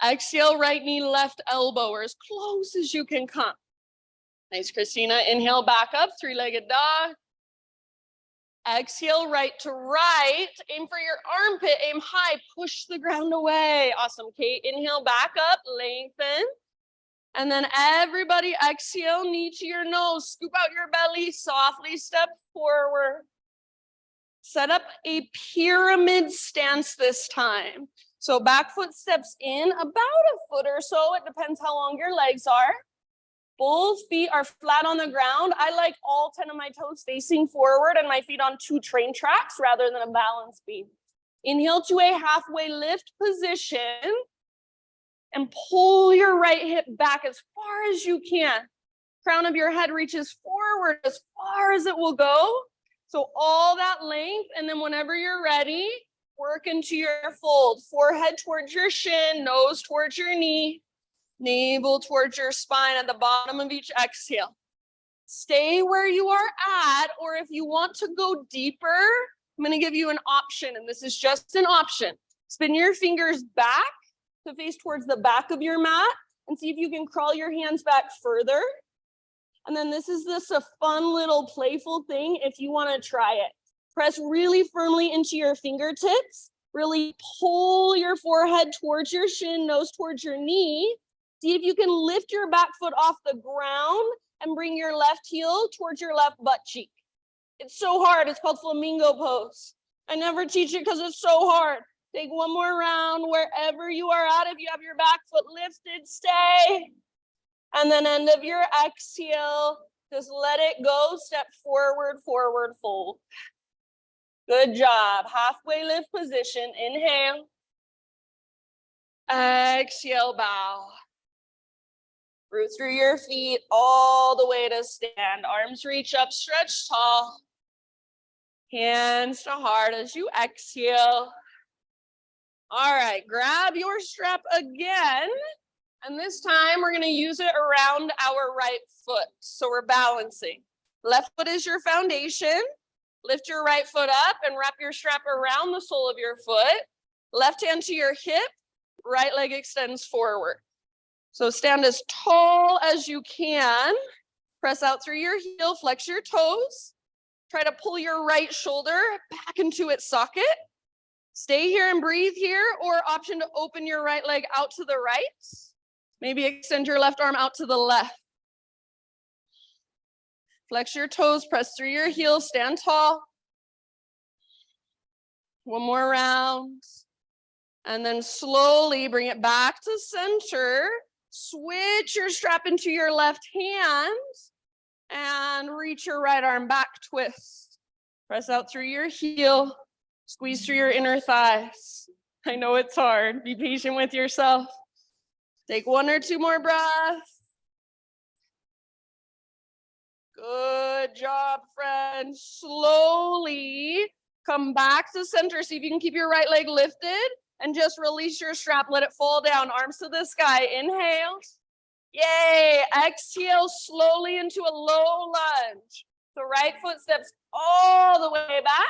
Exhale, right knee, left elbow, or as close as you can come. Nice, Christina. Inhale, back up, three-legged dog. Exhale, right to right. Aim for your armpit, aim high, push the ground away. Awesome, Kate. Inhale, back up, lengthen. And then everybody exhale, knee to your nose. Scoop out your belly, softly step forward. Set up a pyramid stance this time. So back foot steps in about a foot or so. It depends how long your legs are. Both feet are flat on the ground. I like all 10 of my toes facing forward and my feet on 2 train tracks rather than a balance beam. Inhale to a halfway lift position and pull your right hip back as far as you can. Crown of your head reaches forward as far as it will go. So all that length, and then whenever you're ready, work into your fold. Forehead towards your shin, nose towards your knee, navel towards your spine at the bottom of each exhale. Stay where you are at, or if you want to go deeper, I'm going to give you an option, and this is just an option. Spin your fingers back to face towards the back of your mat and see if you can crawl your hands back further. And then this is a fun little playful thing if you want to try it. Press really firmly into your fingertips. Really pull your forehead towards your shin, nose towards your knee. See if you can lift your back foot off the ground and bring your left heel towards your left butt cheek. It's so hard. It's called flamingo pose. I never teach it because it's so hard. Take one more round wherever you are at. If you have your back foot lifted, stay. And then end of your exhale, just let it go. Step forward, forward, fold. Good job. Halfway lift position. Inhale. Exhale, bow. Root through your feet all the way to stand. Arms reach up, stretch tall. Hands to heart as you exhale. All right, grab your strap again. And this time we're going to use it around our right foot. So we're balancing. Left foot is your foundation. Lift your right foot up and wrap your strap around the sole of your foot. Left hand to your hip. Right leg extends forward. So stand as tall as you can. Press out through your heel, flex your toes. Try to pull your right shoulder back into its socket. Stay here and breathe here, or option to open your right leg out to the right. Maybe extend your left arm out to the left. Flex your toes, press through your heels, stand tall. One more round. And then slowly bring it back to center. Switch your strap into your left hand and reach your right arm back, twist. Press out through your heel, squeeze through your inner thighs. I know it's hard. Be patient with yourself. Take 1 or 2 more breaths. Good job, friends. Slowly come back to center. See if you can keep your right leg lifted and just release your strap. Let it fall down. Arms to the sky. Inhale. Yay. Exhale slowly into a low lunge. So right foot steps all the way back.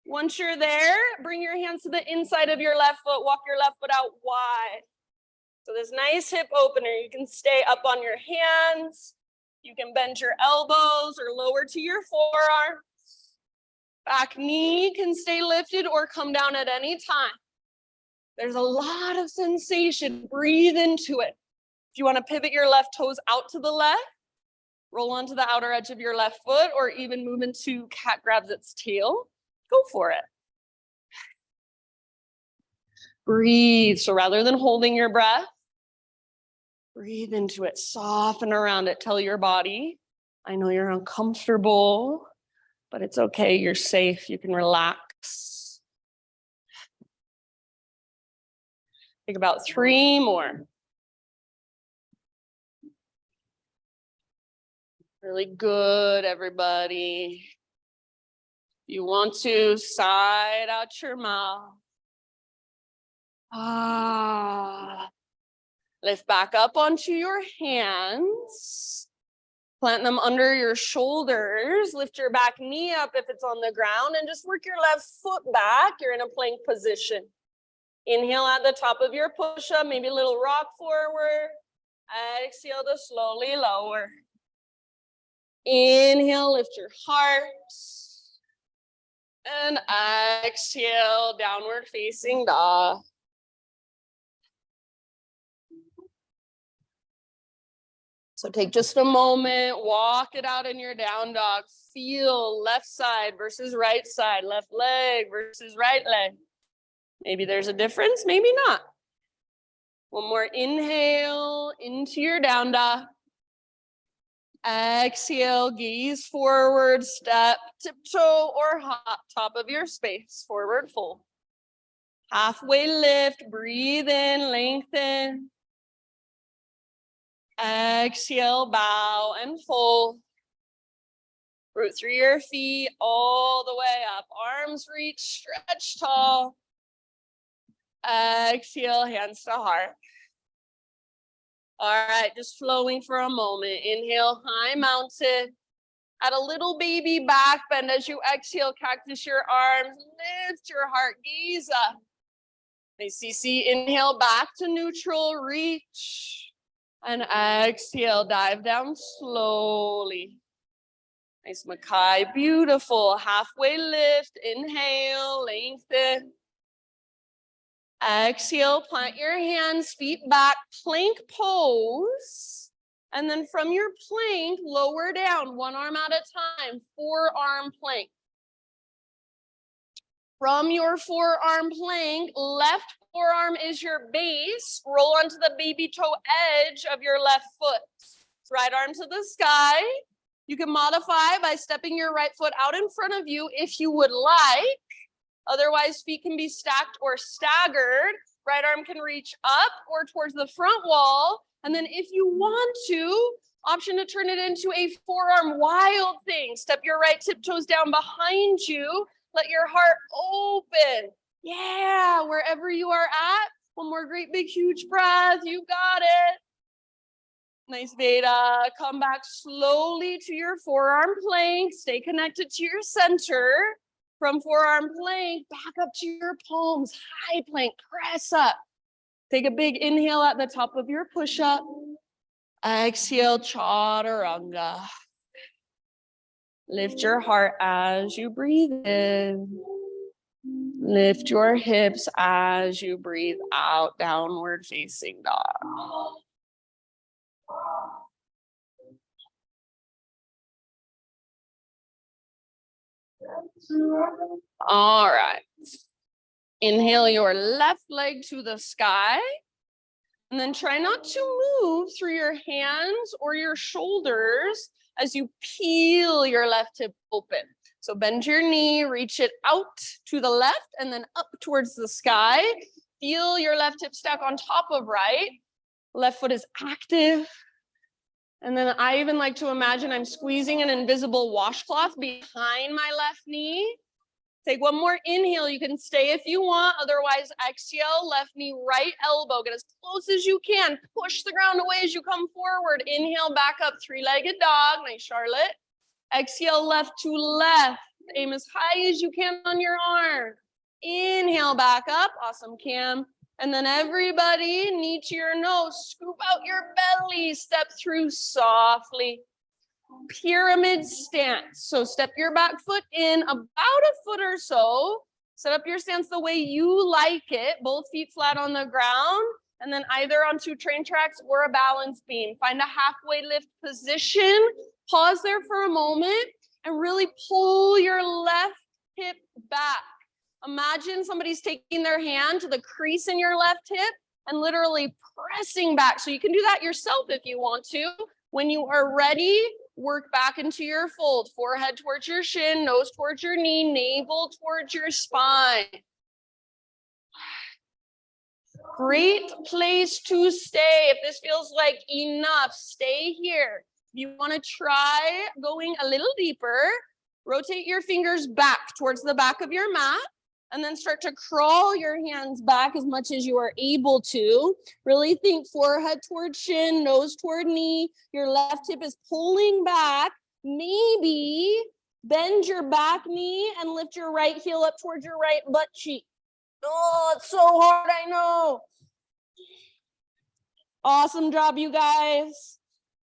Once you're there, bring your hands to the inside of your left foot. Walk your left foot out wide. So this nice hip opener, you can stay up on your hands. You can bend your elbows or lower to your forearms. Back knee can stay lifted or come down at any time. There's a lot of sensation. Breathe into it. If you want to pivot your left toes out to the left, roll onto the outer edge of your left foot, or even move into cat grabs its tail, go for it. Breathe. So rather than holding your breath, breathe into it, soften around it, tell your body, I know you're uncomfortable, but it's okay, you're safe, you can relax. Take about 3 more. Really good, everybody. You want to side out your mouth. Lift back up onto your hands. Plant them under your shoulders. Lift your back knee up if it's on the ground and just work your left foot back. You're in a plank position. Inhale at the top of your push-up, maybe a little rock forward. Exhale to slowly lower. Inhale, lift your heart. And exhale, downward facing dog. So take just a moment, walk it out in your down dog. Feel left side versus right side, left leg versus right leg. Maybe there's a difference, maybe not. One more inhale into your down dog. Exhale, gaze forward, step, tiptoe, or hop, top of your space, forward fold. Halfway lift, breathe in, lengthen. Exhale, bow and fold. Root through your feet all the way up. Arms reach, stretch tall. Exhale, hands to heart. All right, just flowing for a moment. Inhale, high mounted. Add a little baby back bend as you exhale, cactus your arms. Lift your heart, gaze up. Nice CC, inhale back to neutral, reach. And exhale, dive down slowly. Nice Makai, beautiful. Halfway lift, inhale, lengthen. Exhale, plant your hands, feet back, plank pose. And then from your plank, lower down, one arm at a time, forearm plank. From your forearm plank, left forearm is your base. Roll onto the baby toe edge of your left foot. Right arm to the sky. You can modify by stepping your right foot out in front of you if you would like. Otherwise, feet can be stacked or staggered. Right arm can reach up or towards the front wall. And then if you want to, option to turn it into a forearm wild thing. Step your right tiptoes down behind you. Let your heart open. Yeah, wherever you are at. One more great big huge breath. You got it. Nice Veda. Come back slowly to your forearm plank. Stay connected to your center. From forearm plank, back up to your palms. High plank, press up. Take a big inhale at the top of your push-up. Exhale, chaturanga. Lift your heart as you breathe in. Lift your hips as you breathe out, downward facing dog. All right. Inhale your left leg to the sky. And then try not to move through your hands or your shoulders as you peel your left hip open. So bend your knee, reach it out to the left and then up towards the sky. Feel your left hip stack on top of right. Left foot is active. And then I even like to imagine I'm squeezing an invisible washcloth behind my left knee. Take one more inhale. You can stay if you want. Otherwise, exhale, left knee, right elbow. Get as close as you can. Push the ground away as you come forward. Inhale, back up, three-legged dog. Nice, Charlotte. Exhale, left to left. Aim as high as you can on your arm. Inhale, back up. Awesome, Cam. And then everybody, knee to your nose. Scoop out your belly. Step through softly. Pyramid stance. So step your back foot in about a foot or so. Set up your stance the way you like it. Both feet flat on the ground. and then either onto train tracks or a balance beam. Find a halfway lift position. Pause there for a moment and really pull your left hip back. Imagine somebody's taking their hand to the crease in your left hip and literally pressing back. So you can do that yourself if you want to. When you are ready, work back into your fold. Forehead towards your shin, nose towards your knee, navel towards your spine. Great place to stay. If this feels like enough, stay here. If you want to try going a little deeper, rotate your fingers back towards the back of your mat, and then start to crawl your hands back as much as you are able to. Really think forehead toward shin, nose toward knee. Your left hip is pulling back. Maybe bend your back knee and lift your right heel up towards your right butt cheek. Oh, it's so hard, I know. Awesome job, you guys.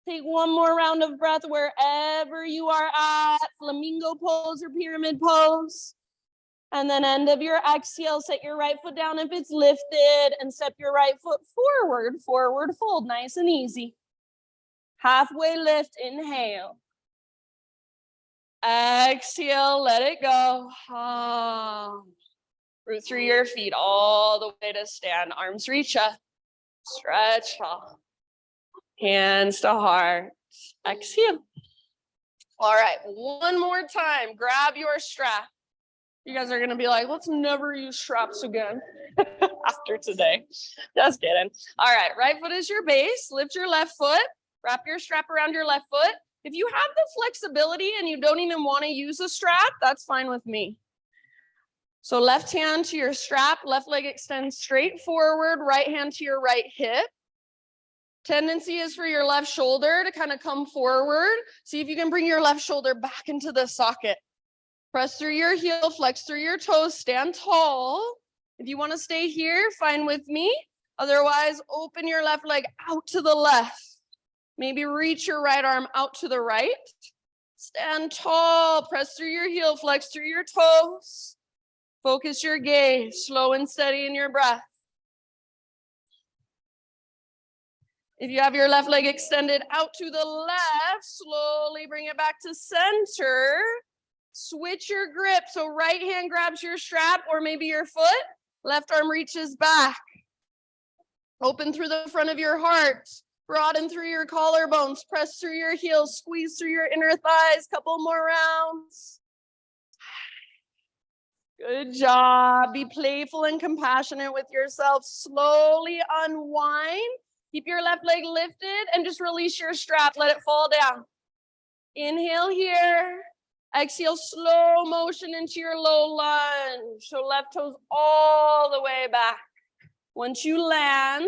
Take one more round of breath wherever you are at. Flamingo pose or pyramid pose. And then end of your exhale, set your right foot down if it's lifted and step your right foot forward, forward fold, nice and easy. Halfway lift, inhale. Exhale, let it go. Root through your feet all the way to stand. Arms reach up, stretch off. Hands to heart, exhale. All right, one more time, grab your strap. You guys are gonna be like, let's never use straps again after today. Just kidding. All right, right foot is your base. Lift your left foot. Wrap your strap around your left foot. If you have the flexibility and you don't even want to use a strap, that's fine with me. So left hand to your strap, left leg extends straight forward, right hand to your right hip. Tendency is for your left shoulder to kind of come forward. See if you can bring your left shoulder back into the socket. Press through your heel, flex through your toes, stand tall. If you want to stay here, fine with me. Otherwise, open your left leg out to the left. Maybe reach your right arm out to the right. Stand tall, press through your heel, flex through your toes. Focus your gaze, slow and steady in your breath. If you have your left leg extended out to the left, slowly bring it back to center. Switch your grip. So right hand grabs your strap or maybe your foot. Left arm reaches back. Open through the front of your heart. Broaden through your collarbones. Press through your heels. Squeeze through your inner thighs. Couple more rounds. Good job. Be playful and compassionate with yourself. Slowly unwind. Keep your left leg lifted and just release your strap. Let it fall down. Inhale here. Exhale, slow motion into your low lunge. So left toes all the way back. Once you land,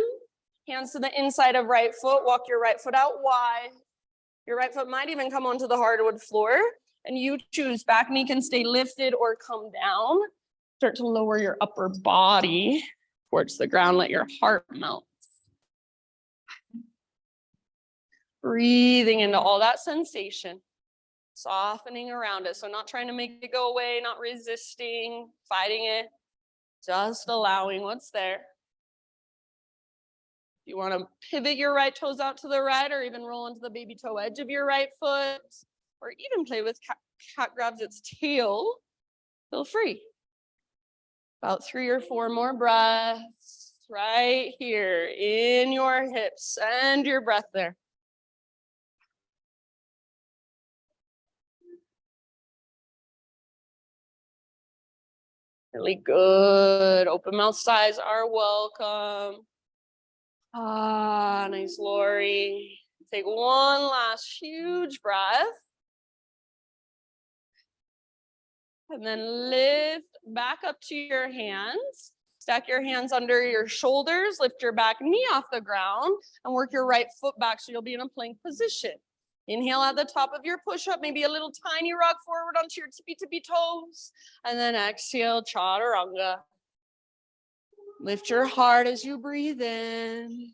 hands to the inside of right foot. Walk your right foot out wide. Your right foot might even come onto the hardwood floor. And you choose. Back knee can stay lifted or come down. Start to lower your upper body towards the ground. Let your heart melt. Breathing into all that sensation. Softening around it. So not trying to make it go away, not resisting, fighting it. Just allowing what's there. You want to pivot your right toes out to the right or even roll into the baby toe edge of your right foot or even play with cat grabs its tail. Feel free. About 3 or 4 more breaths right here in your hips and your breath there. Really good. Open mouth sighs are welcome. Nice, Lori. Take one last huge breath. And then lift back up to your hands. Stack your hands under your shoulders. Lift your back knee off the ground and work your right foot back so you'll be in a plank position. Inhale at the top of your push-up, maybe a little tiny rock forward onto your tippy toes. And then exhale, chaturanga. Lift your heart as you breathe in.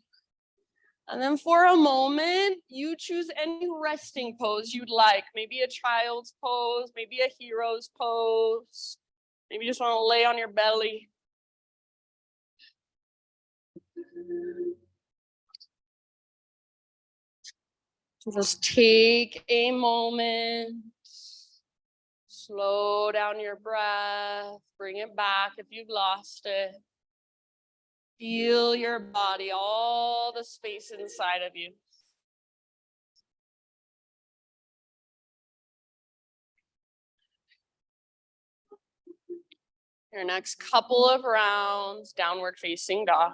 And then for a moment, you choose any resting pose you'd like. Maybe a child's pose, maybe a hero's pose. Maybe you just want to lay on your belly. Just take a moment. Slow down your breath. Bring it back if you've lost it. Feel your body, all the space inside of you. Your next couple of rounds, downward facing dog.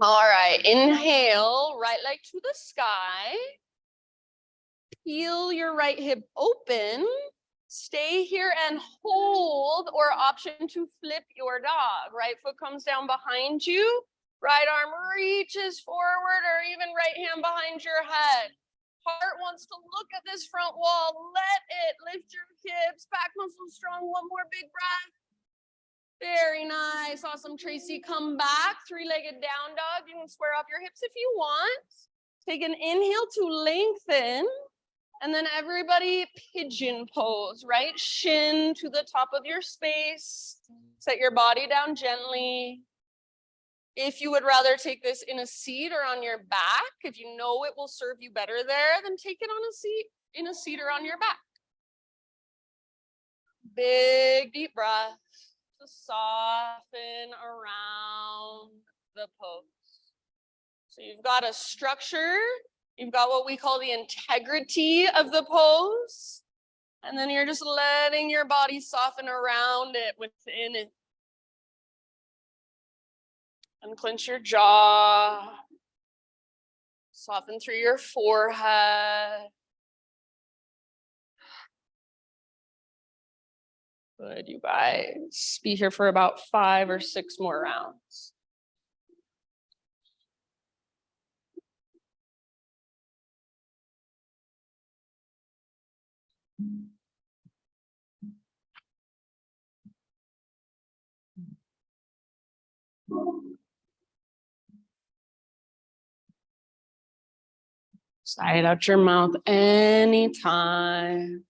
All right, inhale, right leg to the sky. Peel your right hip open. Stay here and hold, or option to flip your dog. Right foot comes down behind you. Right arm reaches forward, or even right hand behind your head. Heart wants to look at this front wall. Let it lift your hips, back muscles strong. One more big breath. Very nice. Awesome, Tracy. Come back. Three-legged down dog. You can square off your hips if you want. Take an inhale to lengthen. And then everybody pigeon pose, right? Shin to the top of your space. Set your body down gently. If you would rather take this in a seat or on your back, if you know it will serve you better there, then take it on a seat, in a seat or on your back. Big deep breath to soften around the pose. So you've got a structure, you've got what we call the integrity of the pose, and then you're just letting your body soften around it, within it. Unclench your jaw, soften through your forehead. Good, you guys. Be here for about 5 or 6 more rounds. Sigh out your mouth anytime.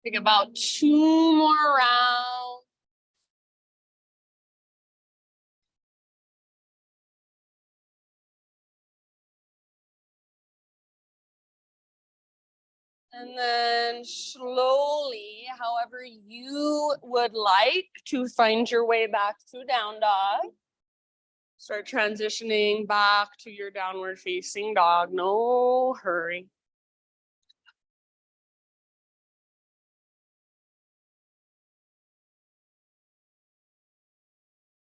Take about 2 more rounds. And then slowly, however you would like to find your way back to down dog. Start transitioning back to your downward facing dog. No hurry.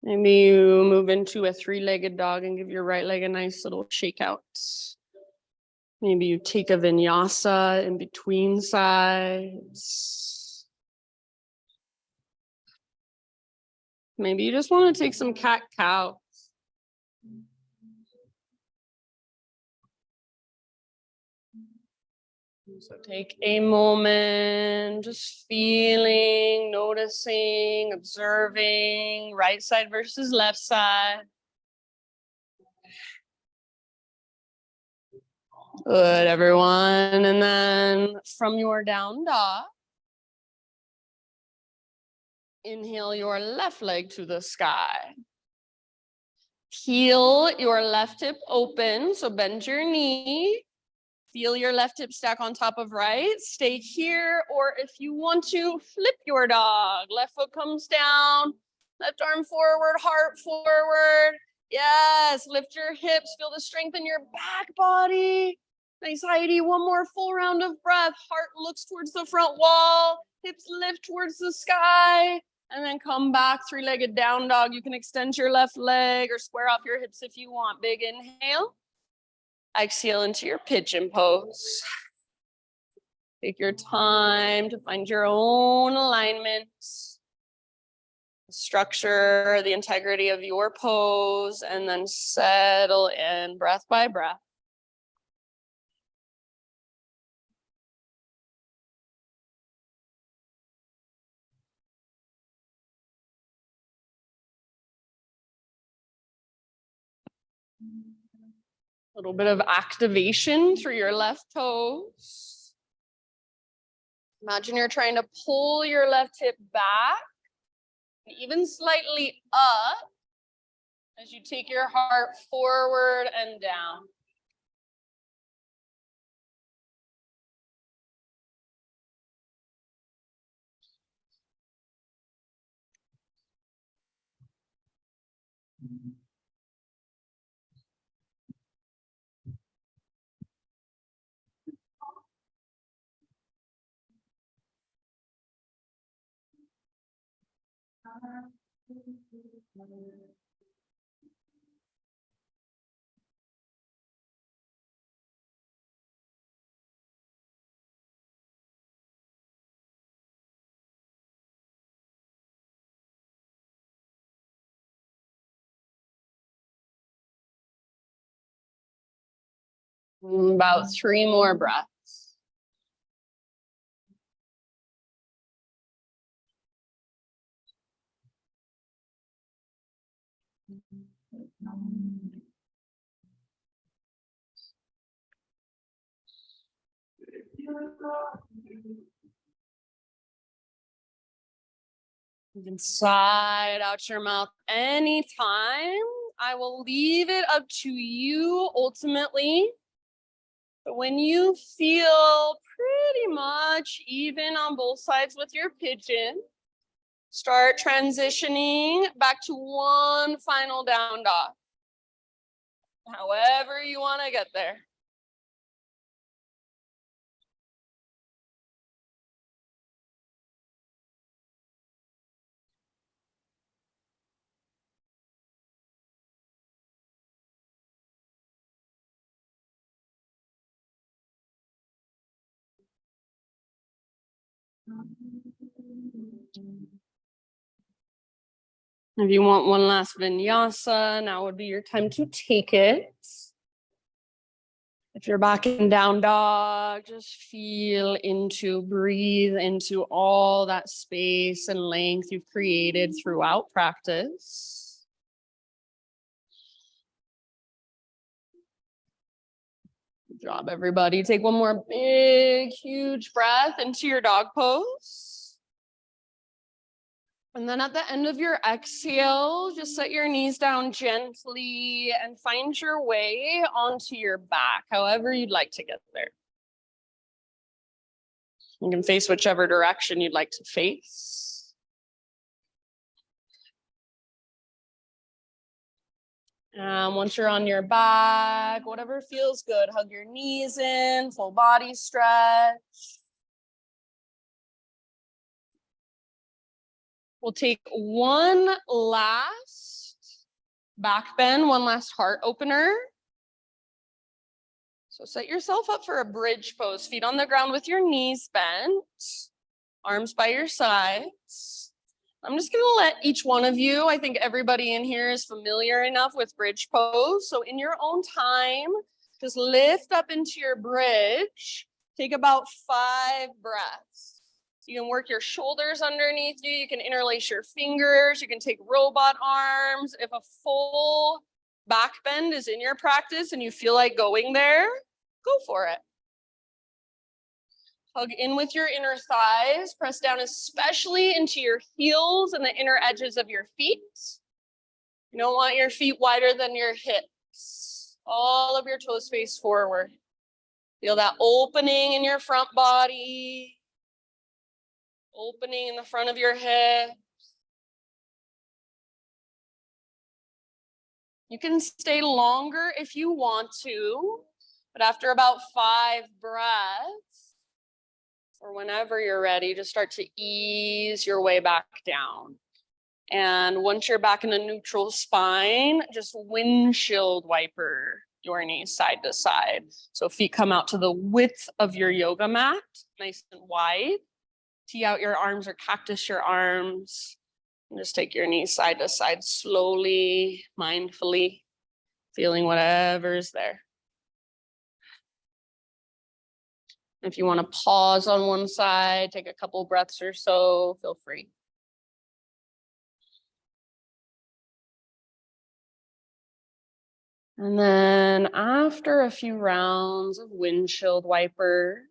Maybe you move into a 3-legged dog and give your right leg a nice little shake out. Maybe you take a vinyasa in between sides. Maybe you just want to take some cat-cow. So take a moment, just feeling, noticing, observing, right side versus left side. Good, everyone. And then from your down dog, inhale your left leg to the sky. Peel your left hip open, so bend your knee. Feel your left hip stack on top of right. Stay here, or if you want to, flip your dog. Left foot comes down, left arm forward, heart forward. Yes, lift your hips, feel the strength in your back body. Nice, Heidi. One more full round of breath. Heart looks towards the front wall, hips lift towards the sky, and then come back, three-legged down dog. You can extend your left leg or square off your hips if you want. Big inhale. Exhale into your pigeon pose. Take your time to find your own alignment, structure, the integrity of your pose, and then settle in breath by breath. A little bit of activation through your left toes. Imagine you're trying to pull your left hip back, even slightly up, as you take your heart forward and down. About 3 more breaths. You can sigh out your mouth anytime. I will leave it up to you ultimately. But when you feel pretty much even on both sides with your pigeon, start transitioning back to one final down dog. However you want to get there. If you want one last vinyasa, now would be your time to take it. If you're back in down dog, just feel into, breathe into all that space and length you've created throughout practice. Good job, everybody. Take one more big, huge breath into your dog pose. And then at the end of your exhale, just set your knees down gently and find your way onto your back, however you'd like to get there. You can face whichever direction you'd like to face. Once you're on your back, whatever feels good, hug your knees in, full body stretch. We'll take one last back bend, one last heart opener. So set yourself up for a bridge pose, feet on the ground with your knees bent, arms by your sides. I'm just gonna let each one of you, I think everybody in here is familiar enough with bridge pose. So in your own time, just lift up into your bridge. Take about 5 breaths. You can work your shoulders underneath you. You can interlace your fingers. You can take robot arms. If a full back bend is in your practice and you feel like going there, go for it. Hug in with your inner thighs. Press down especially into your heels and the inner edges of your feet. You don't want your feet wider than your hips. All of your toes face forward. Feel that opening in your front body. Opening in the front of your head. You can stay longer if you want to, but after about 5 breaths, or whenever you're ready, just start to ease your way back down. And once you're back in a neutral spine, just windshield wiper your knees side to side. So feet come out to the width of your yoga mat, nice and wide. Tee out your arms or cactus your arms. And just take your knees side to side slowly, mindfully, feeling whatever's there. If you want to pause on one side, take a couple breaths or so, feel free. And then after a few rounds of windshield wipers,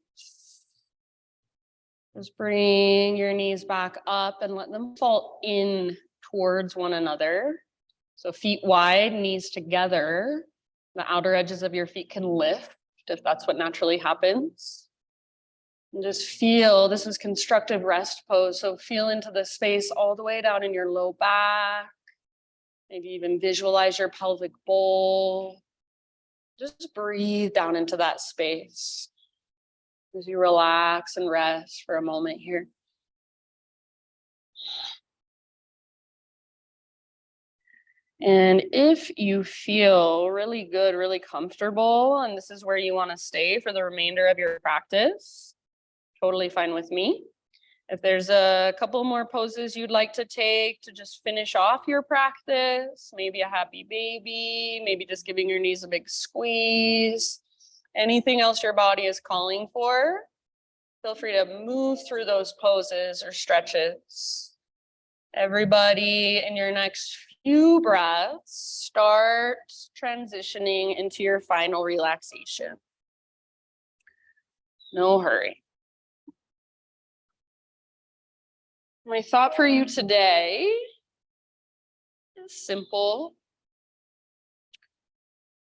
just bring your knees back up and let them fall in towards one another. So feet wide, knees together. The outer edges of your feet can lift if that's what naturally happens. And just feel, this is constructive rest pose. So feel into the space all the way down in your low back. Maybe even visualize your pelvic bowl. Just breathe down into that space as you relax and rest for a moment here. And if you feel really good, really comfortable, and this is where you want to stay for the remainder of your practice, totally fine with me. If there's a couple more poses you'd like to take to just finish off your practice, maybe a happy baby, maybe just giving your knees a big squeeze, anything else your body is calling for, feel free to move through those poses or stretches. Everybody, in your next few breaths, start transitioning into your final relaxation. No hurry. My thought for you today is simple.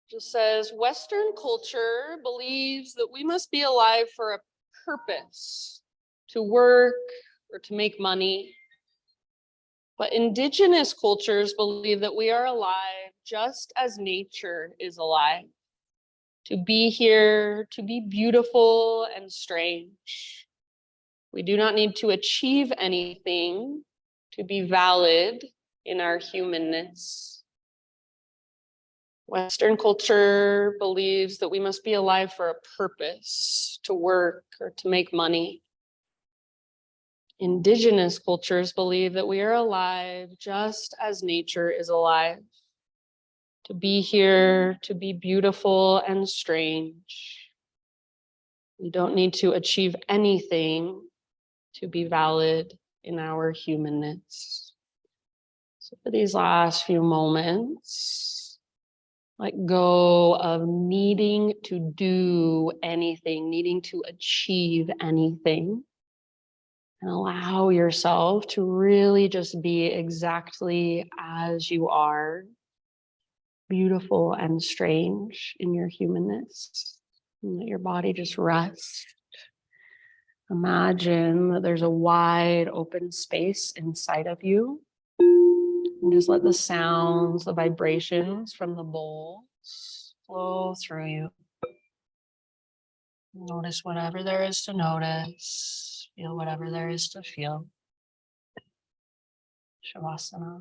It just says, Western culture believes that we must be alive for a purpose, to work or to make money. But indigenous cultures believe that we are alive just as nature is alive. To be here, to be beautiful and strange. We do not need to achieve anything to be valid in our humanness. Western culture believes that we must be alive for a purpose, to work or to make money. Indigenous cultures believe that we are alive just as nature is alive. To be here, to be beautiful and strange. We don't need to achieve anything to be valid in our humanness. So for these last few moments, let go of needing to do anything, needing to achieve anything, and allow yourself to really just be exactly as you are, beautiful and strange in your humanness. And let your body just rest. Imagine that there's a wide open space inside of you. And just let the sounds, the vibrations from the bowls flow through you. Notice whatever there is to notice. Feel whatever there is to feel. Shavasana.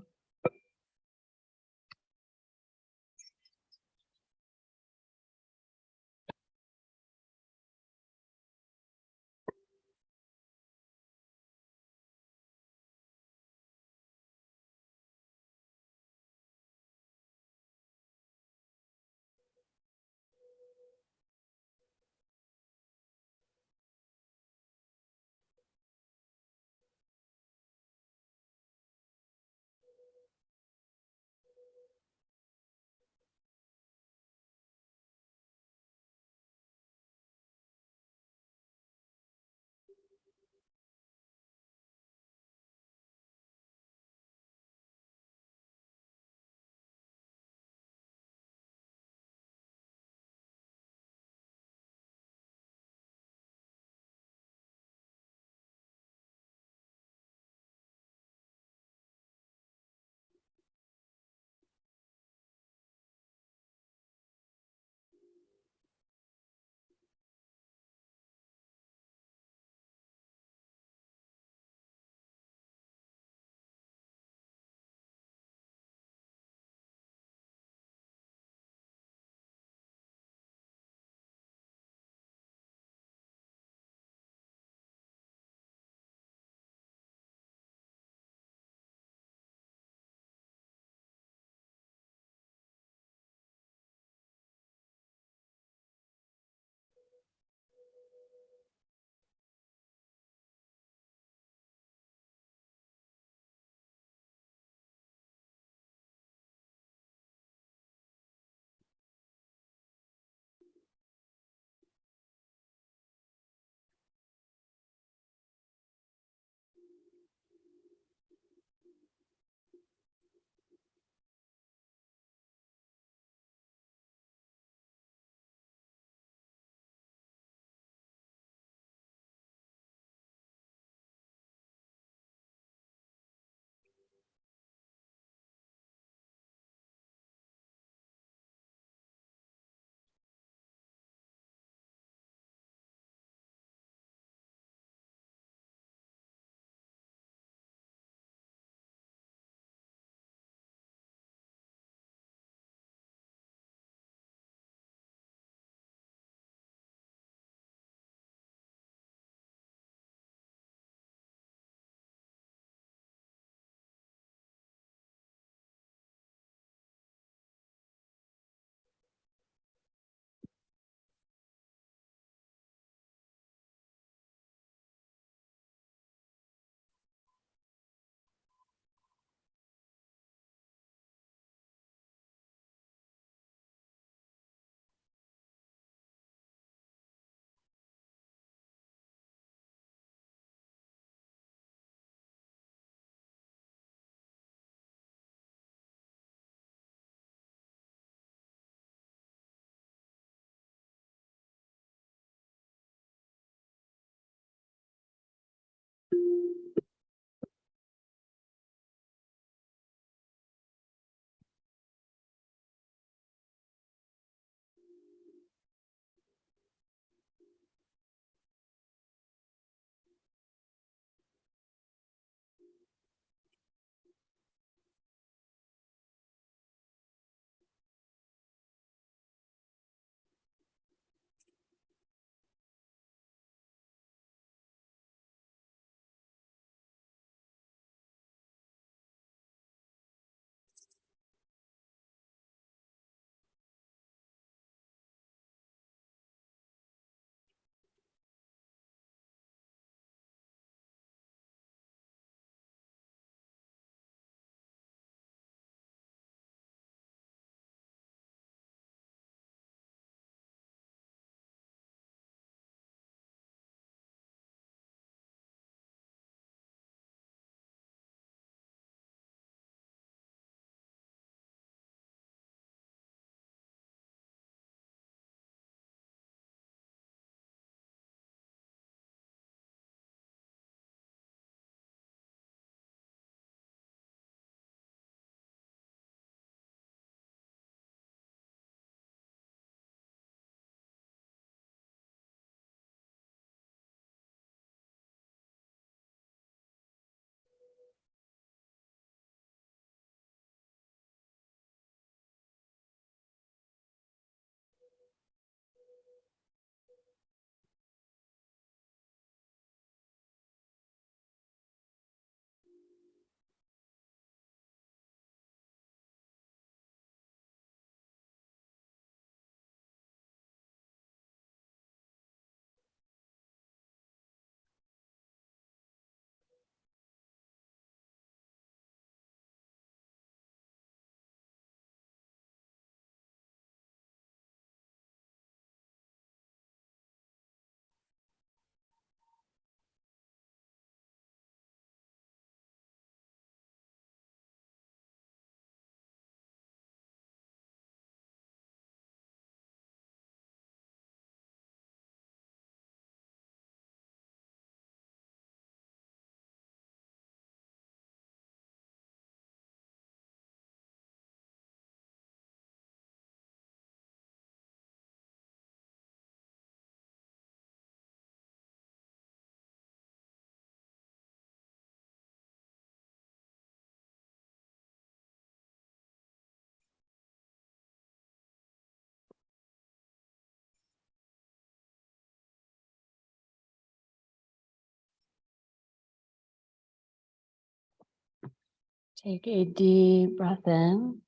Take a deep breath in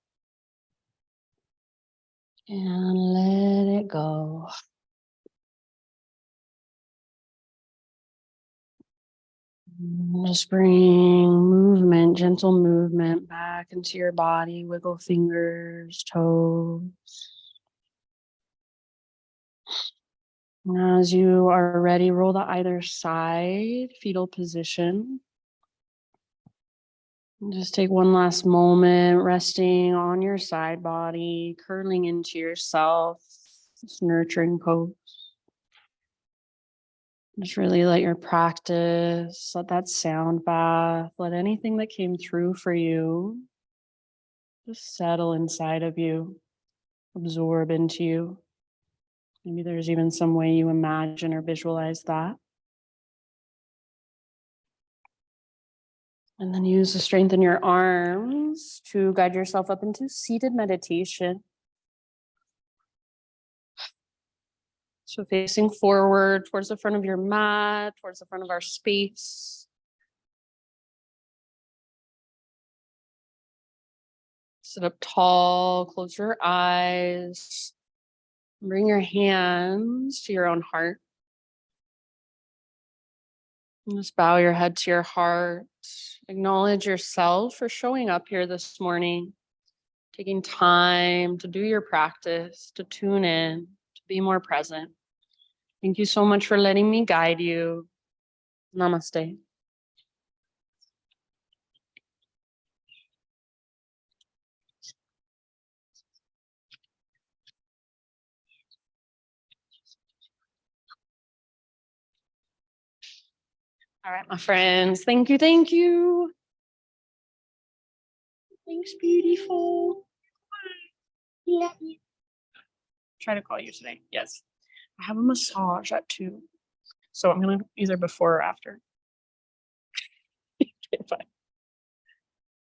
and let it go. Just bring movement, gentle movement back into your body. Wiggle fingers, toes. And as you are ready, roll to either side, fetal position. And just take one last moment, resting on your side body, curling into yourself, this nurturing pose. Just really let your practice, let that sound bath, let anything that came through for you just settle inside of you, absorb into you. Maybe there's even some way you imagine or visualize that. And then use the strength in your arms to guide yourself up into seated meditation. So facing forward towards the front of your mat, towards the front of our space. Sit up tall, close your eyes. Bring your hands to your own heart. And just bow your head to your heart. Acknowledge yourself for showing up here this morning, taking time to do your practice, to tune in, to be more present. Thank you so much for letting me guide you. Namaste. All right, my friends. Thank you. Thank you. Thanks, beautiful. Love you. Try to call you today. Yes. I have a massage at 2. So I'm going to either before or after.